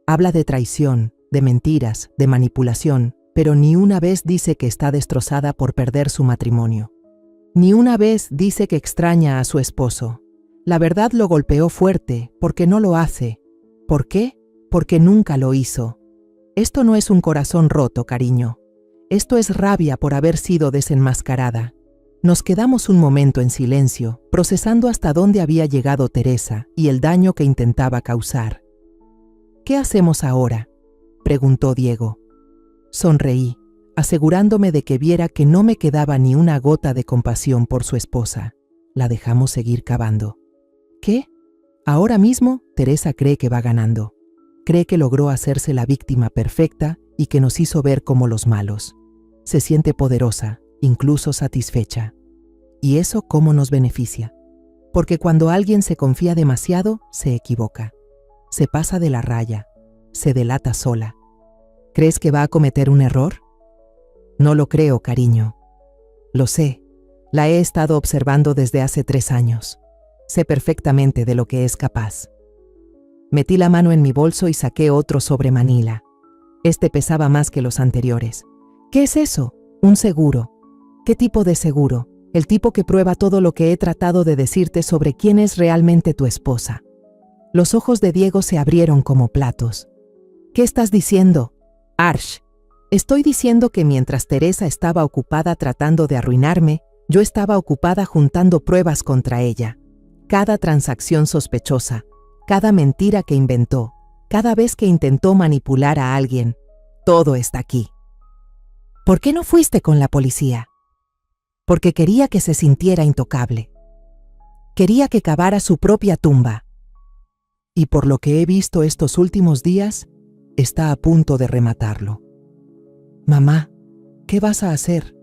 Habla de traición, de mentiras, de manipulación, pero ni una vez dice que está destrozada por perder su matrimonio. Ni una vez dice que extraña a su esposo. La verdad lo golpeó fuerte, porque no lo hace. ¿Por qué? Porque nunca lo hizo. Esto no es un corazón roto, cariño. Esto es rabia por haber sido desenmascarada». Nos quedamos un momento en silencio, procesando hasta dónde había llegado Teresa y el daño que intentaba causar. «¿Qué hacemos ahora?», preguntó Diego. Sonreí, asegurándome de que viera que no me quedaba ni una gota de compasión por su esposa. La dejamos seguir cavando. ¿Qué? Ahora mismo, Teresa cree que va ganando. Cree que logró hacerse la víctima perfecta y que nos hizo ver como los malos. Se siente poderosa, incluso satisfecha. ¿Y eso cómo nos beneficia? Porque cuando alguien se confía demasiado, se equivoca. Se pasa de la raya. Se delata sola. ¿Crees que va a cometer un error? No lo creo, cariño. Lo sé. La he estado observando desde hace 3 años. Sé perfectamente de lo que es capaz. Metí la mano en mi bolso y saqué otro sobre Manila. Este pesaba más que los anteriores. ¿Qué es eso? Un seguro. ¿Qué tipo de seguro? El tipo que prueba todo lo que he tratado de decirte sobre quién es realmente tu esposa. Los ojos de Diego se abrieron como platos. ¿Qué estás diciendo? Arsh, estoy diciendo que mientras Teresa estaba ocupada tratando de arruinarme, yo estaba ocupada juntando pruebas contra ella. Cada transacción sospechosa, cada mentira que inventó, cada vez que intentó manipular a alguien, todo está aquí. ¿Por qué no fuiste con la policía? Porque quería que se sintiera intocable. Quería que cavara su propia tumba. Y por lo que he visto estos últimos días, está a punto de rematarlo. Mamá, ¿qué vas a hacer?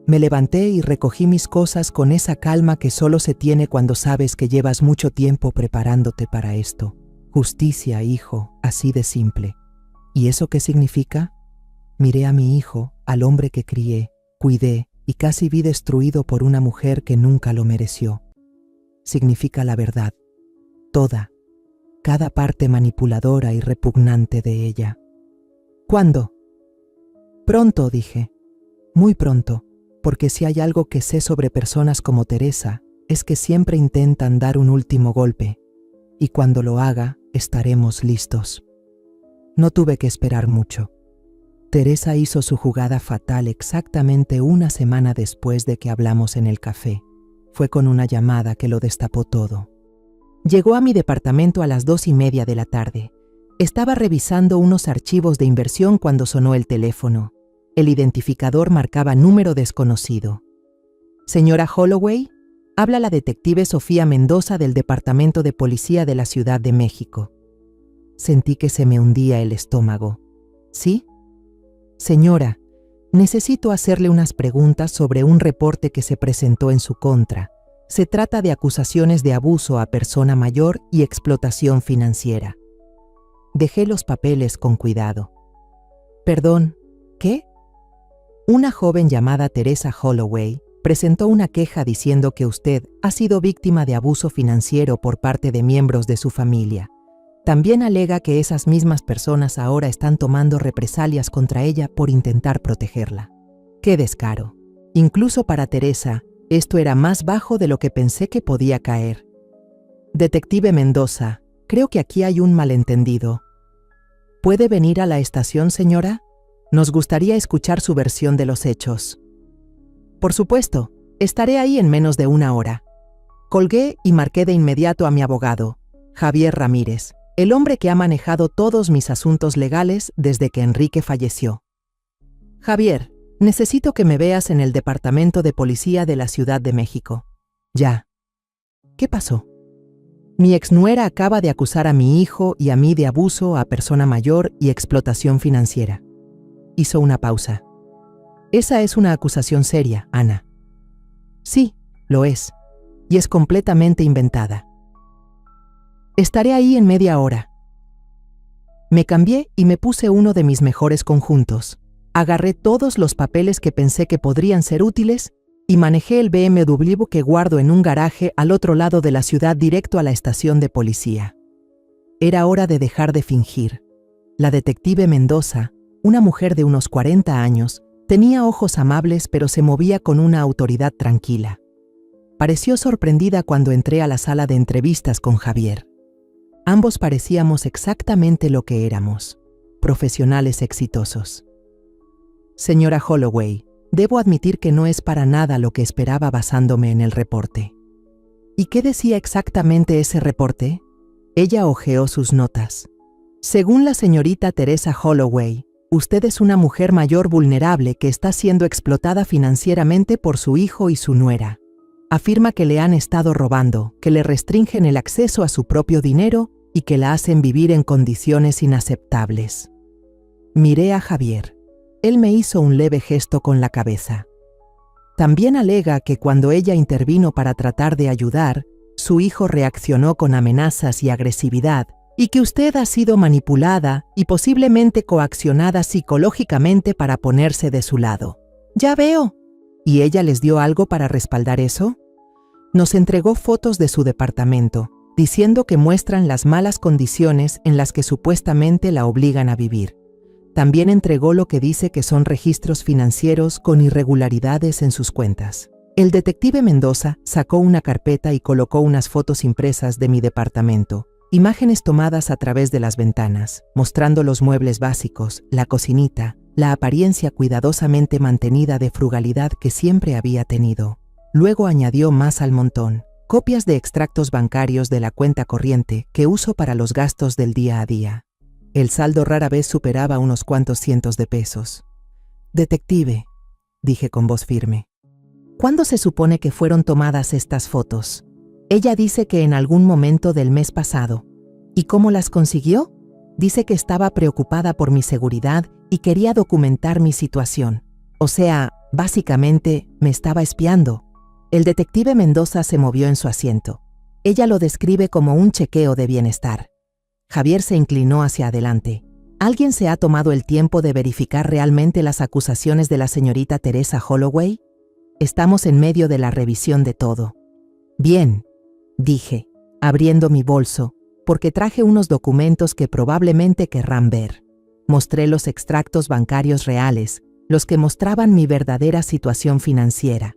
Me levanté y recogí mis cosas con esa calma que solo se tiene cuando sabes que llevas mucho tiempo preparándote para esto. Justicia, hijo, así de simple. ¿Y eso qué significa? Miré a mi hijo, al hombre que crié, cuidé y casi vi destruido por una mujer que nunca lo mereció. Significa la verdad, toda, cada parte manipuladora y repugnante de ella. ¿Cuándo? Pronto, dije. Muy pronto, porque si hay algo que sé sobre personas como Teresa, es que siempre intentan dar un último golpe, y cuando lo haga, estaremos listos. No tuve que esperar mucho. Teresa hizo su jugada fatal exactamente una semana después de que hablamos en el café. Fue con una llamada que lo destapó todo. Llegó a mi departamento a las 2:30 de la tarde. Estaba revisando unos archivos de inversión cuando sonó el teléfono. El identificador marcaba número desconocido. «Señora Holloway, habla la detective Sofía Mendoza del Departamento de Policía de la Ciudad de México». Sentí que se me hundía el estómago. «¿Sí? Señora, Necesito hacerle unas preguntas sobre un reporte que se presentó en su contra. Se trata de acusaciones de abuso a persona mayor y explotación financiera. Dejé los papeles con cuidado. Perdón, ¿qué? Una joven llamada Teresa Holloway presentó una queja diciendo que usted ha sido víctima de abuso financiero por parte de miembros de su familia. También alega que esas mismas personas ahora están tomando represalias contra ella por intentar protegerla. ¡Qué descaro! Incluso para Teresa, esto era más bajo de lo que pensé que podía caer. Detective Mendoza, creo que aquí hay un malentendido. ¿Puede venir a la estación, señora? Nos gustaría escuchar su versión de los hechos. Por supuesto, estaré ahí en menos de una hora. Colgué y marqué de inmediato a mi abogado, Javier Ramírez, el hombre que ha manejado todos mis asuntos legales desde que Enrique falleció. Javier, necesito que me veas en el Departamento de Policía de la Ciudad de México. Ya. ¿Qué pasó? Mi exnuera acaba de acusar a mi hijo y a mí de abuso a persona mayor y explotación financiera. Hizo una pausa. Esa es una acusación seria, Ana. Sí, lo es. Y es completamente inventada. Estaré ahí en media hora. Me cambié y me puse uno de mis mejores conjuntos. Agarré todos los papeles que pensé que podrían ser útiles y manejé el BMW que guardo en un garaje al otro lado de la ciudad directo a la estación de policía. Era hora de dejar de fingir. La detective Mendoza, una mujer de unos 40 años, tenía ojos amables pero se movía con una autoridad tranquila. Pareció sorprendida cuando entré a la sala de entrevistas con Javier. Ambos parecíamos exactamente lo que éramos, profesionales exitosos. Señora Holloway, debo admitir que no es para nada lo que esperaba basándome en el reporte. ¿Y qué decía exactamente ese reporte? Ella hojeó sus notas. Según la señorita Teresa Holloway, usted es una mujer mayor vulnerable que está siendo explotada financieramente por su hijo y su nuera. Afirma que le han estado robando, que le restringen el acceso a su propio dinero y que la hacen vivir en condiciones inaceptables. Miré a Javier. Él me hizo un leve gesto con la cabeza. También alega que cuando ella intervino para tratar de ayudar, su hijo reaccionó con amenazas y agresividad, y que usted ha sido manipulada y posiblemente coaccionada psicológicamente para ponerse de su lado. Ya veo. ¿Y ella les dio algo para respaldar eso? Nos entregó fotos de su departamento, diciendo que muestran las malas condiciones en las que supuestamente la obligan a vivir. También entregó lo que dice que son registros financieros con irregularidades en sus cuentas. El detective Mendoza sacó una carpeta y colocó unas fotos impresas de mi departamento, imágenes tomadas a través de las ventanas, mostrando los muebles básicos, la cocinita, la apariencia cuidadosamente mantenida de frugalidad que siempre había tenido. Luego añadió más al montón, copias de extractos bancarios de la cuenta corriente que uso para los gastos del día a día. El saldo rara vez superaba unos cuantos cientos de pesos. Detective, dije con voz firme, ¿cuándo se supone que fueron tomadas estas fotos? Ella dice que en algún momento del mes pasado. ¿Y cómo las consiguió? Dice que estaba preocupada por mi seguridad y quería documentar mi situación. O sea, básicamente, me estaba espiando. El detective Mendoza se movió en su asiento. Ella lo describe como un chequeo de bienestar. Javier se inclinó hacia adelante. ¿Alguien se ha tomado el tiempo de verificar realmente las acusaciones de la señorita Teresa Holloway? Estamos en medio de la revisión de todo. Bien, dije, abriendo mi bolso, porque traje unos documentos que probablemente querrán ver. Mostré los extractos bancarios reales, los que mostraban mi verdadera situación financiera.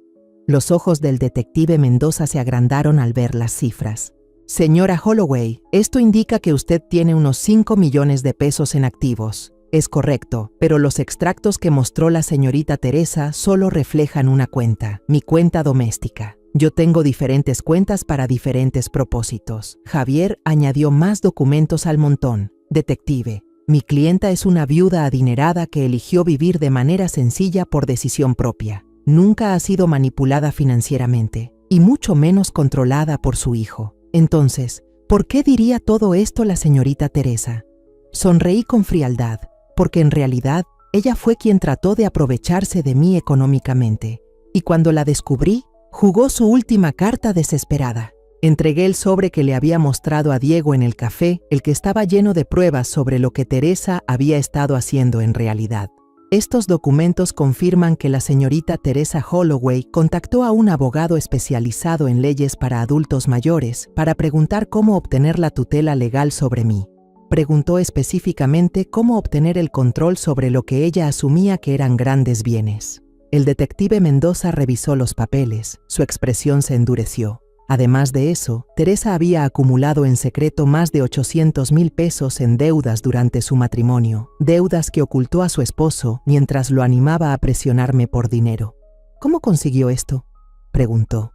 Los ojos del detective Mendoza se agrandaron al ver las cifras. Señora Holloway, esto indica que usted tiene unos 5 millones de pesos en activos. Es correcto, pero los extractos que mostró la señorita Teresa solo reflejan una cuenta, mi cuenta doméstica. Yo tengo diferentes cuentas para diferentes propósitos. Javier añadió más documentos al montón. Detective, mi clienta es una viuda adinerada que eligió vivir de manera sencilla por decisión propia. Nunca ha sido manipulada financieramente, y mucho menos controlada por su hijo. Entonces, ¿por qué diría todo esto la señorita Teresa? Sonreí con frialdad, porque en realidad Ella fue quien trató de aprovecharse de mí económicamente, y cuando la descubrí, jugó su última carta desesperada. Entregué el sobre que le había mostrado a Diego en el café, el que estaba lleno de pruebas sobre lo que Teresa había estado haciendo en realidad. Estos documentos confirman que la señorita Teresa Holloway contactó a un abogado especializado en leyes para adultos mayores para preguntar cómo obtener la tutela legal sobre mí. Preguntó específicamente cómo obtener el control sobre lo que ella asumía que eran grandes bienes. El detective Mendoza revisó los papeles, su expresión se endureció. Además de eso, Teresa había acumulado en secreto más de 800,000 pesos en deudas durante su matrimonio, deudas que ocultó a su esposo mientras lo animaba a presionarme por dinero. ¿Cómo consiguió esto?, preguntó.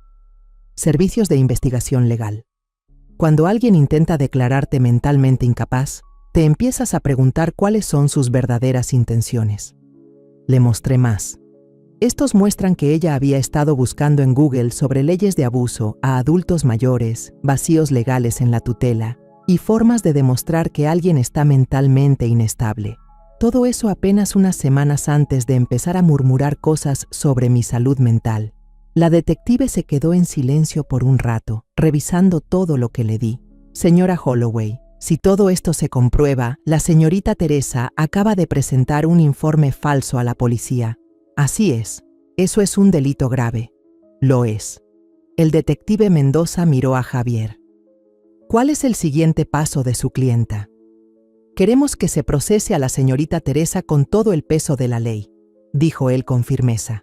Servicios de investigación legal. Cuando alguien intenta declararte mentalmente incapaz, te empiezas a preguntar cuáles son sus verdaderas intenciones. Le mostré más. Estos muestran que ella había estado buscando en Google sobre leyes de abuso a adultos mayores, vacíos legales en la tutela y formas de demostrar que alguien está mentalmente inestable. Todo eso apenas unas semanas antes de empezar a murmurar cosas sobre mi salud mental. La detective se quedó en silencio por un rato, revisando todo lo que le di. Señora Holloway, si todo esto se comprueba, la señorita Teresa acaba de presentar un informe falso a la policía. Así es, eso es un delito grave. Lo es. El detective Mendoza miró a Javier. ¿Cuál es el siguiente paso de su clienta? Queremos que se procese a la señorita Teresa con todo el peso de la ley, dijo él con firmeza.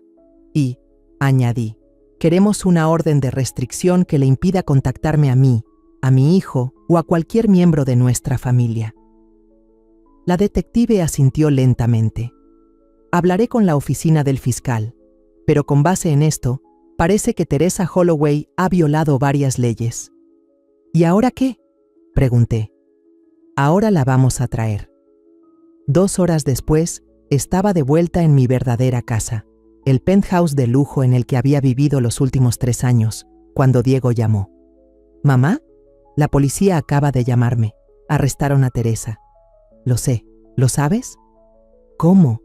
Y, añadí, queremos una orden de restricción que le impida contactarme a mí, a mi hijo o a cualquier miembro de nuestra familia. La detective asintió lentamente. Hablaré con la oficina del fiscal, pero con base en esto, parece que Teresa Holloway ha violado varias leyes. ¿Y ahora qué?, pregunté. Ahora la vamos a traer. 2 horas después, estaba de vuelta en mi verdadera casa, el penthouse de lujo en el que había vivido los últimos 3 años, cuando Diego llamó. ¿Mamá? La policía acaba de llamarme. Arrestaron a Teresa. Lo sé. ¿Lo sabes? ¿Cómo?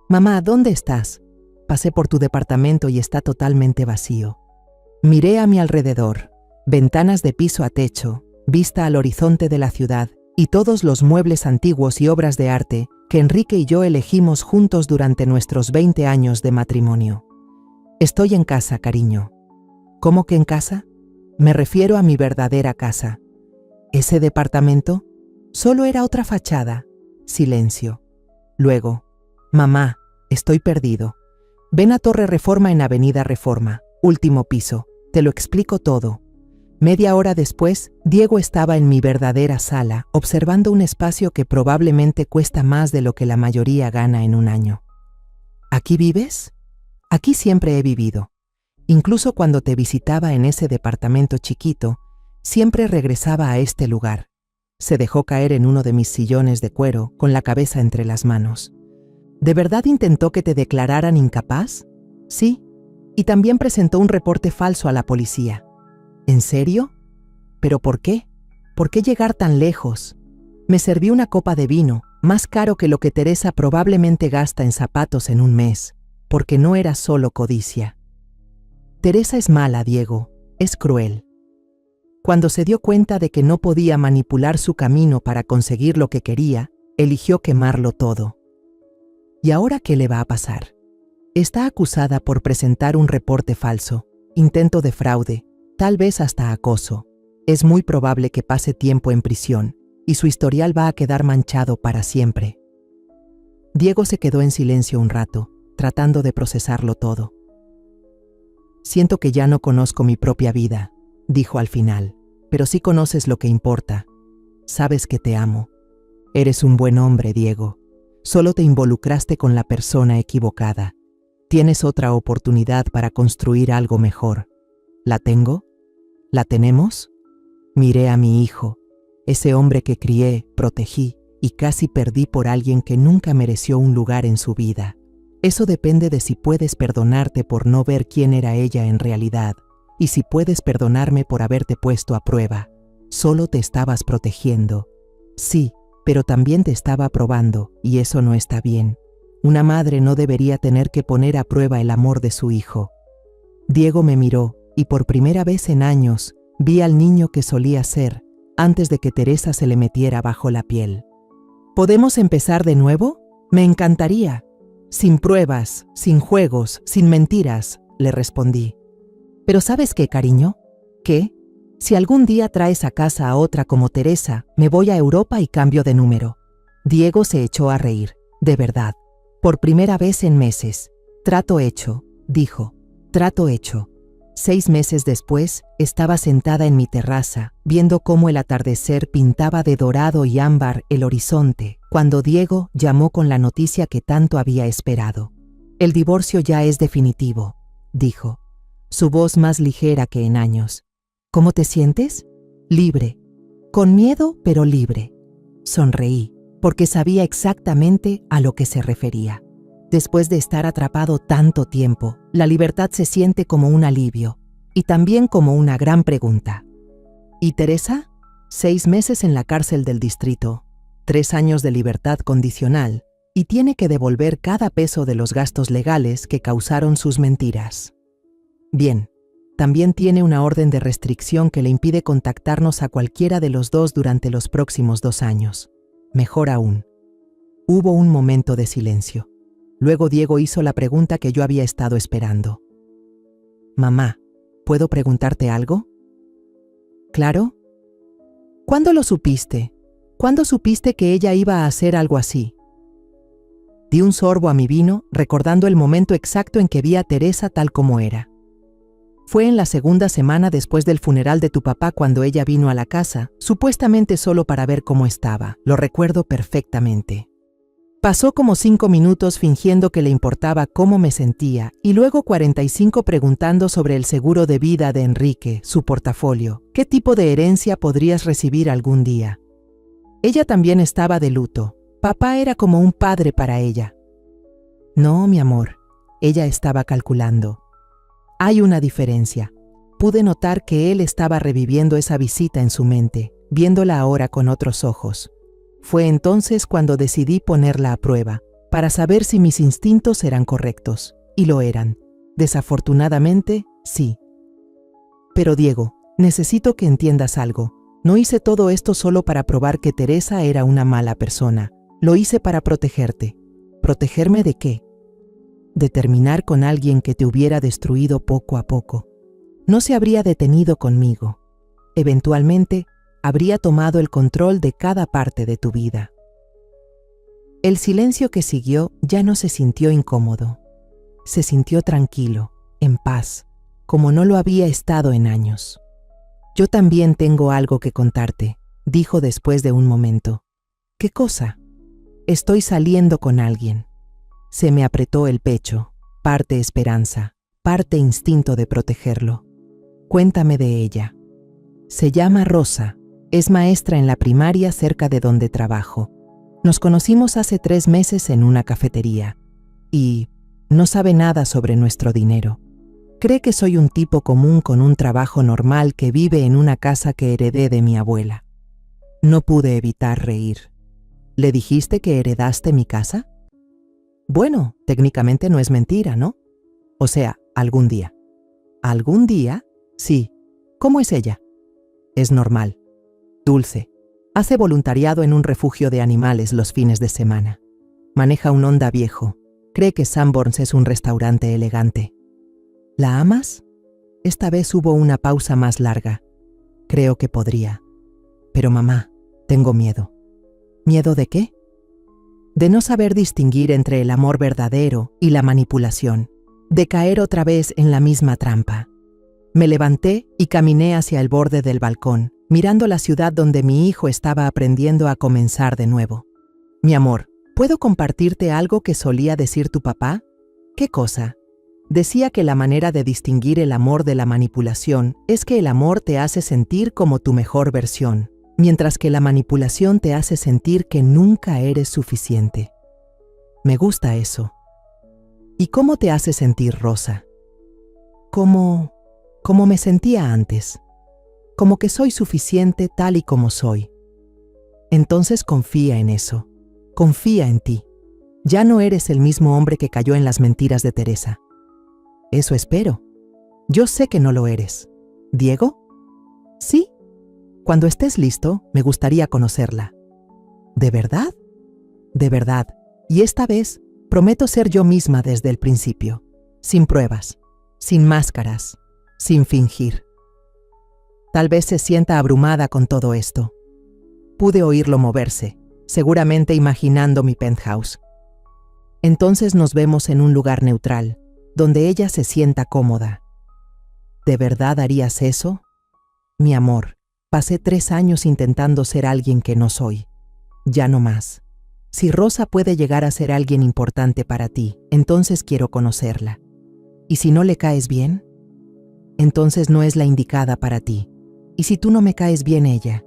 Mamá, ¿dónde estás? Pasé por tu departamento y está totalmente vacío. Miré a mi alrededor, ventanas de piso a techo, vista al horizonte de la ciudad y todos los muebles antiguos y obras de arte que Enrique y yo elegimos juntos durante nuestros 20 años de matrimonio. Estoy en casa, cariño. ¿Cómo que en casa? Me refiero a mi verdadera casa. ¿Ese departamento? Solo era otra fachada. Silencio. Luego, mamá, estoy perdido. Ven a Torre Reforma en Avenida Reforma, último piso. Te lo explico todo. Media hora después, Diego estaba en mi verdadera sala, observando un espacio que probablemente cuesta más de lo que la mayoría gana en un año. ¿Aquí vives? Aquí siempre he vivido. Incluso cuando te visitaba en ese departamento chiquito, siempre regresaba a este lugar. Se dejó caer en uno de mis sillones de cuero, con la cabeza entre las manos. ¿De verdad intentó que te declararan incapaz? Sí, y también presentó un reporte falso a la policía. ¿En serio? ¿Pero por qué? ¿Por qué llegar tan lejos? Me serví una copa de vino, más caro que lo que Teresa probablemente gasta en zapatos en un mes, porque no era solo codicia. Teresa es mala, Diego, es cruel. Cuando se dio cuenta de que no podía manipular su camino para conseguir lo que quería, eligió quemarlo todo. ¿Y ahora qué le va a pasar? Está acusada por presentar un reporte falso, intento de fraude, tal vez hasta acoso. Es muy probable que pase tiempo en prisión y su historial va a quedar manchado para siempre. Diego se quedó en silencio un rato, tratando de procesarlo todo. Siento que ya no conozco mi propia vida, dijo al final, pero sí conoces lo que importa. Sabes que te amo. Eres un buen hombre, Diego. Solo te involucraste con la persona equivocada. Tienes otra oportunidad para construir algo mejor. ¿La tengo? ¿La tenemos? Miré a mi hijo, ese hombre que crié, protegí y casi perdí por alguien que nunca mereció un lugar en su vida. Eso depende de si puedes perdonarte por no ver quién era ella en realidad y si puedes perdonarme por haberte puesto a prueba. Solo te estabas protegiendo. Sí, pero también te estaba probando y eso no está bien. Una madre no debería tener que poner a prueba el amor de su hijo. Diego me miró y por primera vez en años vi al niño que solía ser antes de que Teresa se le metiera bajo la piel. ¿Podemos empezar de nuevo? Me encantaría. Sin pruebas, sin juegos, sin mentiras, le respondí. Pero ¿sabes qué, cariño? ¿Qué? Si algún día traes a casa a otra como Teresa, me voy a Europa y cambio de número. Diego se echó a reír. De verdad. Por primera vez en meses. Trato hecho, dijo. Trato hecho. 6 meses después, estaba sentada en mi terraza, viendo cómo el atardecer pintaba de dorado y ámbar el horizonte, cuando Diego llamó con la noticia que tanto había esperado. El divorcio ya es definitivo, dijo, su voz más ligera que en años. ¿Cómo te sientes? Libre. Con miedo, pero libre. Sonreí, porque sabía exactamente a lo que se refería. Después de estar atrapado tanto tiempo, la libertad se siente como un alivio y también como una gran pregunta. ¿Y Teresa? 6 meses en la cárcel del distrito, 3 años de libertad condicional y tiene que devolver cada peso de los gastos legales que causaron sus mentiras. Bien, también tiene una orden de restricción que le impide contactarnos a cualquiera de los dos durante los próximos 2 años. Mejor aún. Hubo un momento de silencio. Luego Diego hizo la pregunta que yo había estado esperando. Mamá, ¿puedo preguntarte algo? ¿Claro? ¿Cuándo lo supiste? ¿Cuándo supiste que ella iba a hacer algo así? Di un sorbo a mi vino, recordando el momento exacto en que vi a Teresa tal como era. Fue en la 2ª semana después del funeral de tu papá cuando ella vino a la casa, supuestamente solo para ver cómo estaba. Lo recuerdo perfectamente. Pasó como 5 minutos fingiendo que le importaba cómo me sentía y luego 45 preguntando sobre el seguro de vida de Enrique, su portafolio. ¿Qué tipo de herencia podrías recibir algún día? Ella también estaba de luto. Papá era como un padre para ella. No, mi amor, ella estaba calculando. Hay una diferencia. Pude notar que él estaba reviviendo esa visita en su mente, viéndola ahora con otros ojos. Fue entonces cuando decidí ponerla a prueba, para saber si mis instintos eran correctos, y lo eran. Desafortunadamente, sí. Pero Diego, necesito que entiendas algo. No hice todo esto solo para probar que Teresa era una mala persona. Lo hice para protegerte. ¿Protegerme de qué? De terminar con alguien que te hubiera destruido poco a poco. No se habría detenido conmigo. Eventualmente, habría tomado el control de cada parte de tu vida. El silencio que siguió ya no se sintió incómodo. Se sintió tranquilo, en paz, como no lo había estado en años. Yo también tengo algo que contarte, dijo después de un momento. ¿Qué cosa? Estoy saliendo con alguien. Se me apretó el pecho, parte esperanza, parte instinto de protegerlo. Cuéntame de ella. Se llama Rosa. Es maestra en la primaria cerca de donde trabajo. Nos conocimos hace 3 meses en una cafetería. Y no sabe nada sobre nuestro dinero. Cree que soy un tipo común con un trabajo normal que vive en una casa que heredé de mi abuela. No pude evitar reír. ¿Le dijiste que heredaste mi casa? Bueno, técnicamente no es mentira, ¿no? O sea, algún día. ¿Algún día? Sí. ¿Cómo es ella? Es normal. Dulce. Hace voluntariado en un refugio de animales los fines de semana. Maneja un Honda viejo. Cree que Sanborns es un restaurante elegante. ¿La amas? Esta vez hubo una pausa más larga. Creo que podría. Pero mamá, tengo miedo. ¿Miedo de qué? De no saber distinguir entre el amor verdadero y la manipulación. De caer otra vez en la misma trampa. Me levanté y caminé hacia el borde del balcón, mirando la ciudad donde mi hijo estaba aprendiendo a comenzar de nuevo. Mi amor, ¿puedo compartirte algo que solía decir tu papá? ¿Qué cosa? Decía que la manera de distinguir el amor de la manipulación es que el amor te hace sentir como tu mejor versión, mientras que la manipulación te hace sentir que nunca eres suficiente. Me gusta eso. ¿Y cómo te hace sentir, Rosa? Como me sentía antes. Como que soy suficiente tal y como soy. Entonces confía en eso. Confía en ti. Ya no eres el mismo hombre que cayó en las mentiras de Teresa. Eso espero. Yo sé que no lo eres. ¿Diego? Sí. Cuando estés listo, me gustaría conocerla. ¿De verdad? De verdad. Y esta vez, prometo ser yo misma desde el principio. Sin pruebas, sin máscaras, sin fingir. Tal vez se sienta abrumada con todo esto. Pude oírlo moverse, seguramente imaginando mi penthouse. Entonces nos vemos en un lugar neutral, donde ella se sienta cómoda. ¿De verdad harías eso? Mi amor, pasé 3 años intentando ser alguien que no soy. Ya no más. Si Rosa puede llegar a ser alguien importante para ti, entonces quiero conocerla. ¿Y si no le caes bien? Entonces no es la indicada para ti. ¿Y si tú no me caes bien ella?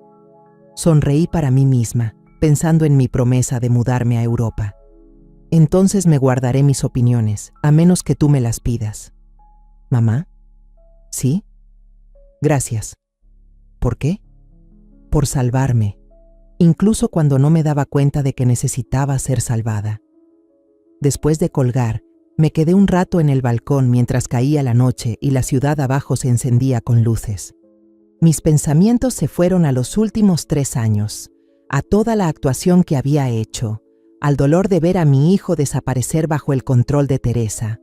Sonreí para mí misma, pensando en mi promesa de mudarme a Europa. Entonces me guardaré mis opiniones, a menos que tú me las pidas. ¿Mamá? ¿Sí? Gracias. ¿Por qué? Por salvarme, incluso cuando no me daba cuenta de que necesitaba ser salvada. Después de colgar, me quedé un rato en el balcón mientras caía la noche y la ciudad abajo se encendía con luces. Mis pensamientos se fueron a los últimos 3 años, a toda la actuación que había hecho, al dolor de ver a mi hijo desaparecer bajo el control de Teresa.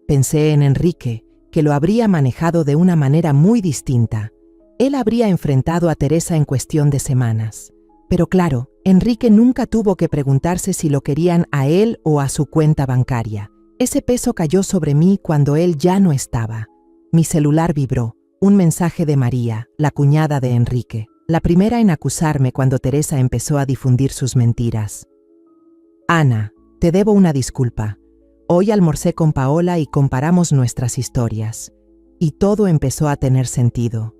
Pensé en Enrique, que lo habría manejado de una manera muy distinta. Él habría enfrentado a Teresa en cuestión de semanas. Pero claro, Enrique nunca tuvo que preguntarse si lo querían a él o a su cuenta bancaria. Ese peso cayó sobre mí cuando él ya no estaba. Mi celular vibró. Un mensaje de María, la cuñada de Enrique, la primera en acusarme cuando Teresa empezó a difundir sus mentiras. Ana, te debo una disculpa. Hoy almorcé con Paola y comparamos nuestras historias. Y todo empezó a tener sentido.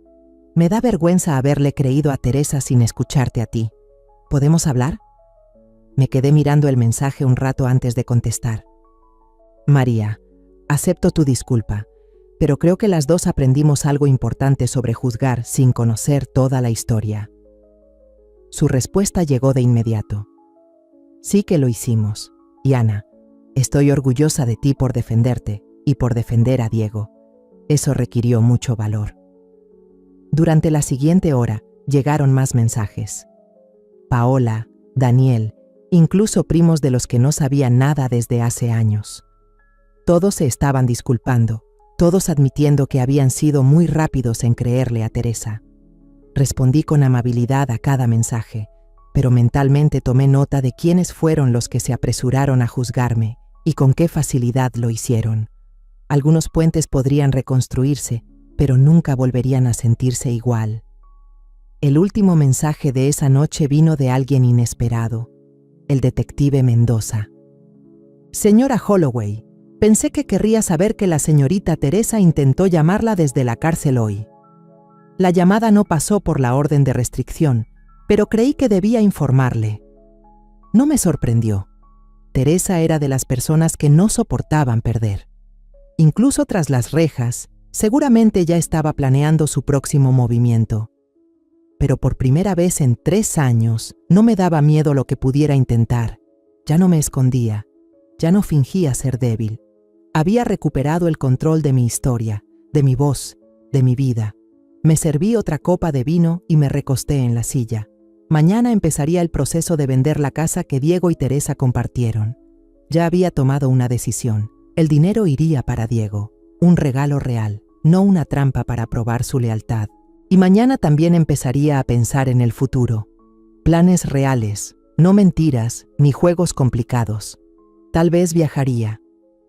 Me da vergüenza haberle creído a Teresa sin escucharte a ti. ¿Podemos hablar? Me quedé mirando el mensaje un rato antes de contestar. María, acepto tu disculpa, pero creo que las dos aprendimos algo importante sobre juzgar sin conocer toda la historia. Su respuesta llegó de inmediato. Sí que lo hicimos. Y Ana, estoy orgullosa de ti por defenderte y por defender a Diego. Eso requirió mucho valor. Durante la siguiente hora llegaron más mensajes. Paola, Daniel, incluso primos de los que no sabían nada desde hace años. Todos se estaban disculpando, todos admitiendo que habían sido muy rápidos en creerle a Teresa. Respondí con amabilidad a cada mensaje, pero mentalmente tomé nota de quiénes fueron los que se apresuraron a juzgarme y con qué facilidad lo hicieron. Algunos puentes podrían reconstruirse, pero nunca volverían a sentirse igual. El último mensaje de esa noche vino de alguien inesperado, el detective Mendoza. Señora Holloway, pensé que querría saber que la señorita Teresa intentó llamarla desde la cárcel hoy. La llamada no pasó por la orden de restricción, pero creí que debía informarle. No me sorprendió. Teresa era de las personas que no soportaban perder. Incluso tras las rejas, seguramente ya estaba planeando su próximo movimiento. Pero por primera vez en 3 años, no me daba miedo lo que pudiera intentar. Ya no me escondía, ya no fingía ser débil. Había recuperado el control de mi historia, de mi voz, de mi vida. Me serví otra copa de vino y me recosté en la silla. Mañana empezaría el proceso de vender la casa que Diego y Teresa compartieron. Ya había tomado una decisión. El dinero iría para Diego, un regalo real, no una trampa para probar su lealtad. Y mañana también empezaría a pensar en el futuro. Planes reales, no mentiras ni juegos complicados. Tal vez viajaría,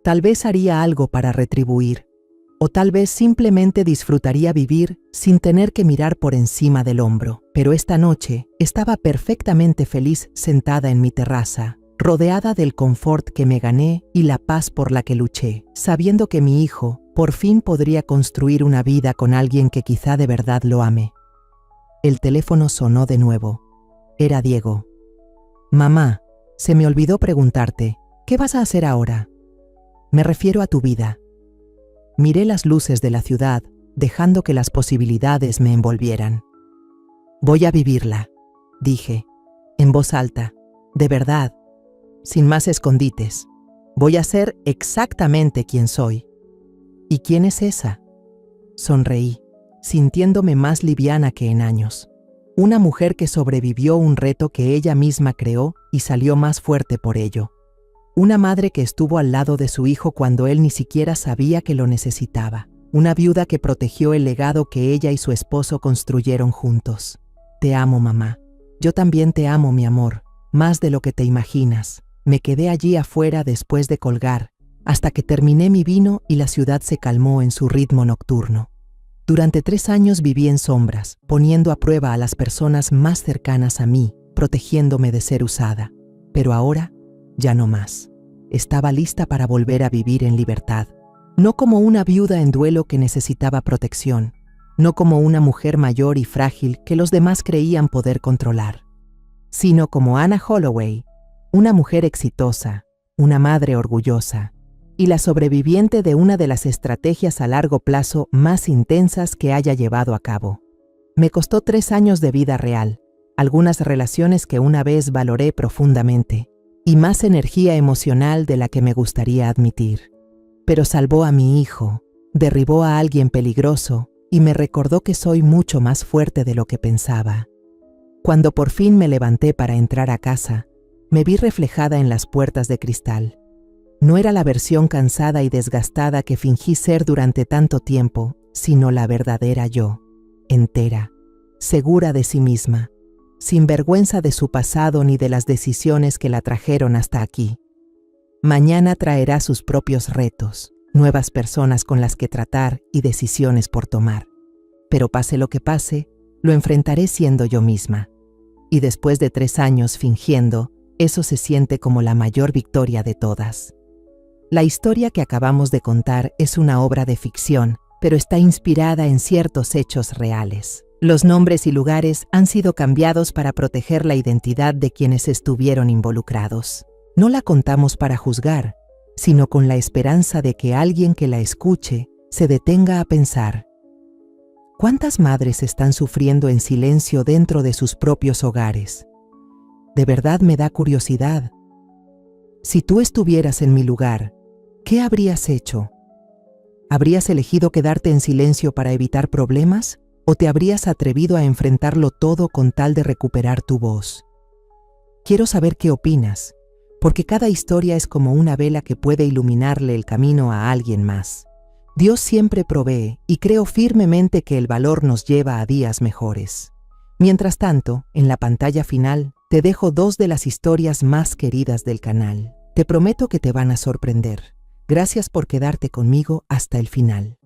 tal vez haría algo para retribuir, o tal vez simplemente disfrutaría vivir sin tener que mirar por encima del hombro. Pero esta noche estaba perfectamente feliz sentada en mi terraza, rodeada del confort que me gané y la paz por la que luché, sabiendo que mi hijo por fin podría construir una vida con alguien que quizá de verdad lo ame. El teléfono sonó de nuevo. Era Diego. Mamá, se me olvidó preguntarte, ¿qué vas a hacer ahora? Me refiero a tu vida. Miré las luces de la ciudad, dejando que las posibilidades me envolvieran. Voy a vivirla, dije, en voz alta, de verdad. sin más escondites. Voy a ser exactamente quien soy. ¿Y quién es esa? Sonreí, sintiéndome más liviana que en años. Una mujer que sobrevivió un reto que ella misma creó y salió más fuerte por ello. Una madre que estuvo al lado de su hijo cuando él ni siquiera sabía que lo necesitaba. Una viuda que protegió el legado que ella y su esposo construyeron juntos. Te amo, mamá. Yo también te amo, mi amor, más de lo que te imaginas. Me quedé allí afuera después de colgar, hasta que terminé mi vino y la ciudad se calmó en su ritmo nocturno. Durante 3 años viví en sombras, poniendo a prueba a las personas más cercanas a mí, protegiéndome de ser usada. Pero ahora, ya no más. Estaba lista para volver a vivir en libertad. No como una viuda en duelo que necesitaba protección, no como una mujer mayor y frágil que los demás creían poder controlar, sino como Anna Holloway, una mujer exitosa, una madre orgullosa, y la sobreviviente de una de las estrategias a largo plazo más intensas que haya llevado a cabo. Me costó 3 años de vida real, algunas relaciones que una vez valoré profundamente, y más energía emocional de la que me gustaría admitir. Pero salvó a mi hijo, derribó a alguien peligroso y me recordó que soy mucho más fuerte de lo que pensaba. Cuando por fin me levanté para entrar a casa, me vi reflejada en las puertas de cristal. No era la versión cansada y desgastada que fingí ser durante tanto tiempo, sino la verdadera yo, entera, segura de sí misma, sin vergüenza de su pasado ni de las decisiones que la trajeron hasta aquí. Mañana traerá sus propios retos, nuevas personas con las que tratar y decisiones por tomar. Pero pase lo que pase, lo enfrentaré siendo yo misma. Y después de 3 años fingiendo, eso se siente como la mayor victoria de todas. La historia que acabamos de contar es una obra de ficción, pero está inspirada en ciertos hechos reales. Los nombres y lugares han sido cambiados para proteger la identidad de quienes estuvieron involucrados. No la contamos para juzgar, sino con la esperanza de que alguien que la escuche se detenga a pensar. ¿Cuántas madres están sufriendo en silencio dentro de sus propios hogares? De verdad me da curiosidad. Si tú estuvieras en mi lugar, ¿qué habrías hecho? ¿Habrías elegido quedarte en silencio para evitar problemas? ¿O te habrías atrevido a enfrentarlo todo con tal de recuperar tu voz? Quiero saber qué opinas, porque cada historia es como una vela que puede iluminarle el camino a alguien más. Dios siempre provee y creo firmemente que el valor nos lleva a días mejores. Mientras tanto, en la pantalla final, te dejo 2 de las historias más queridas del canal. Te prometo que te van a sorprender. Gracias por quedarte conmigo hasta el final.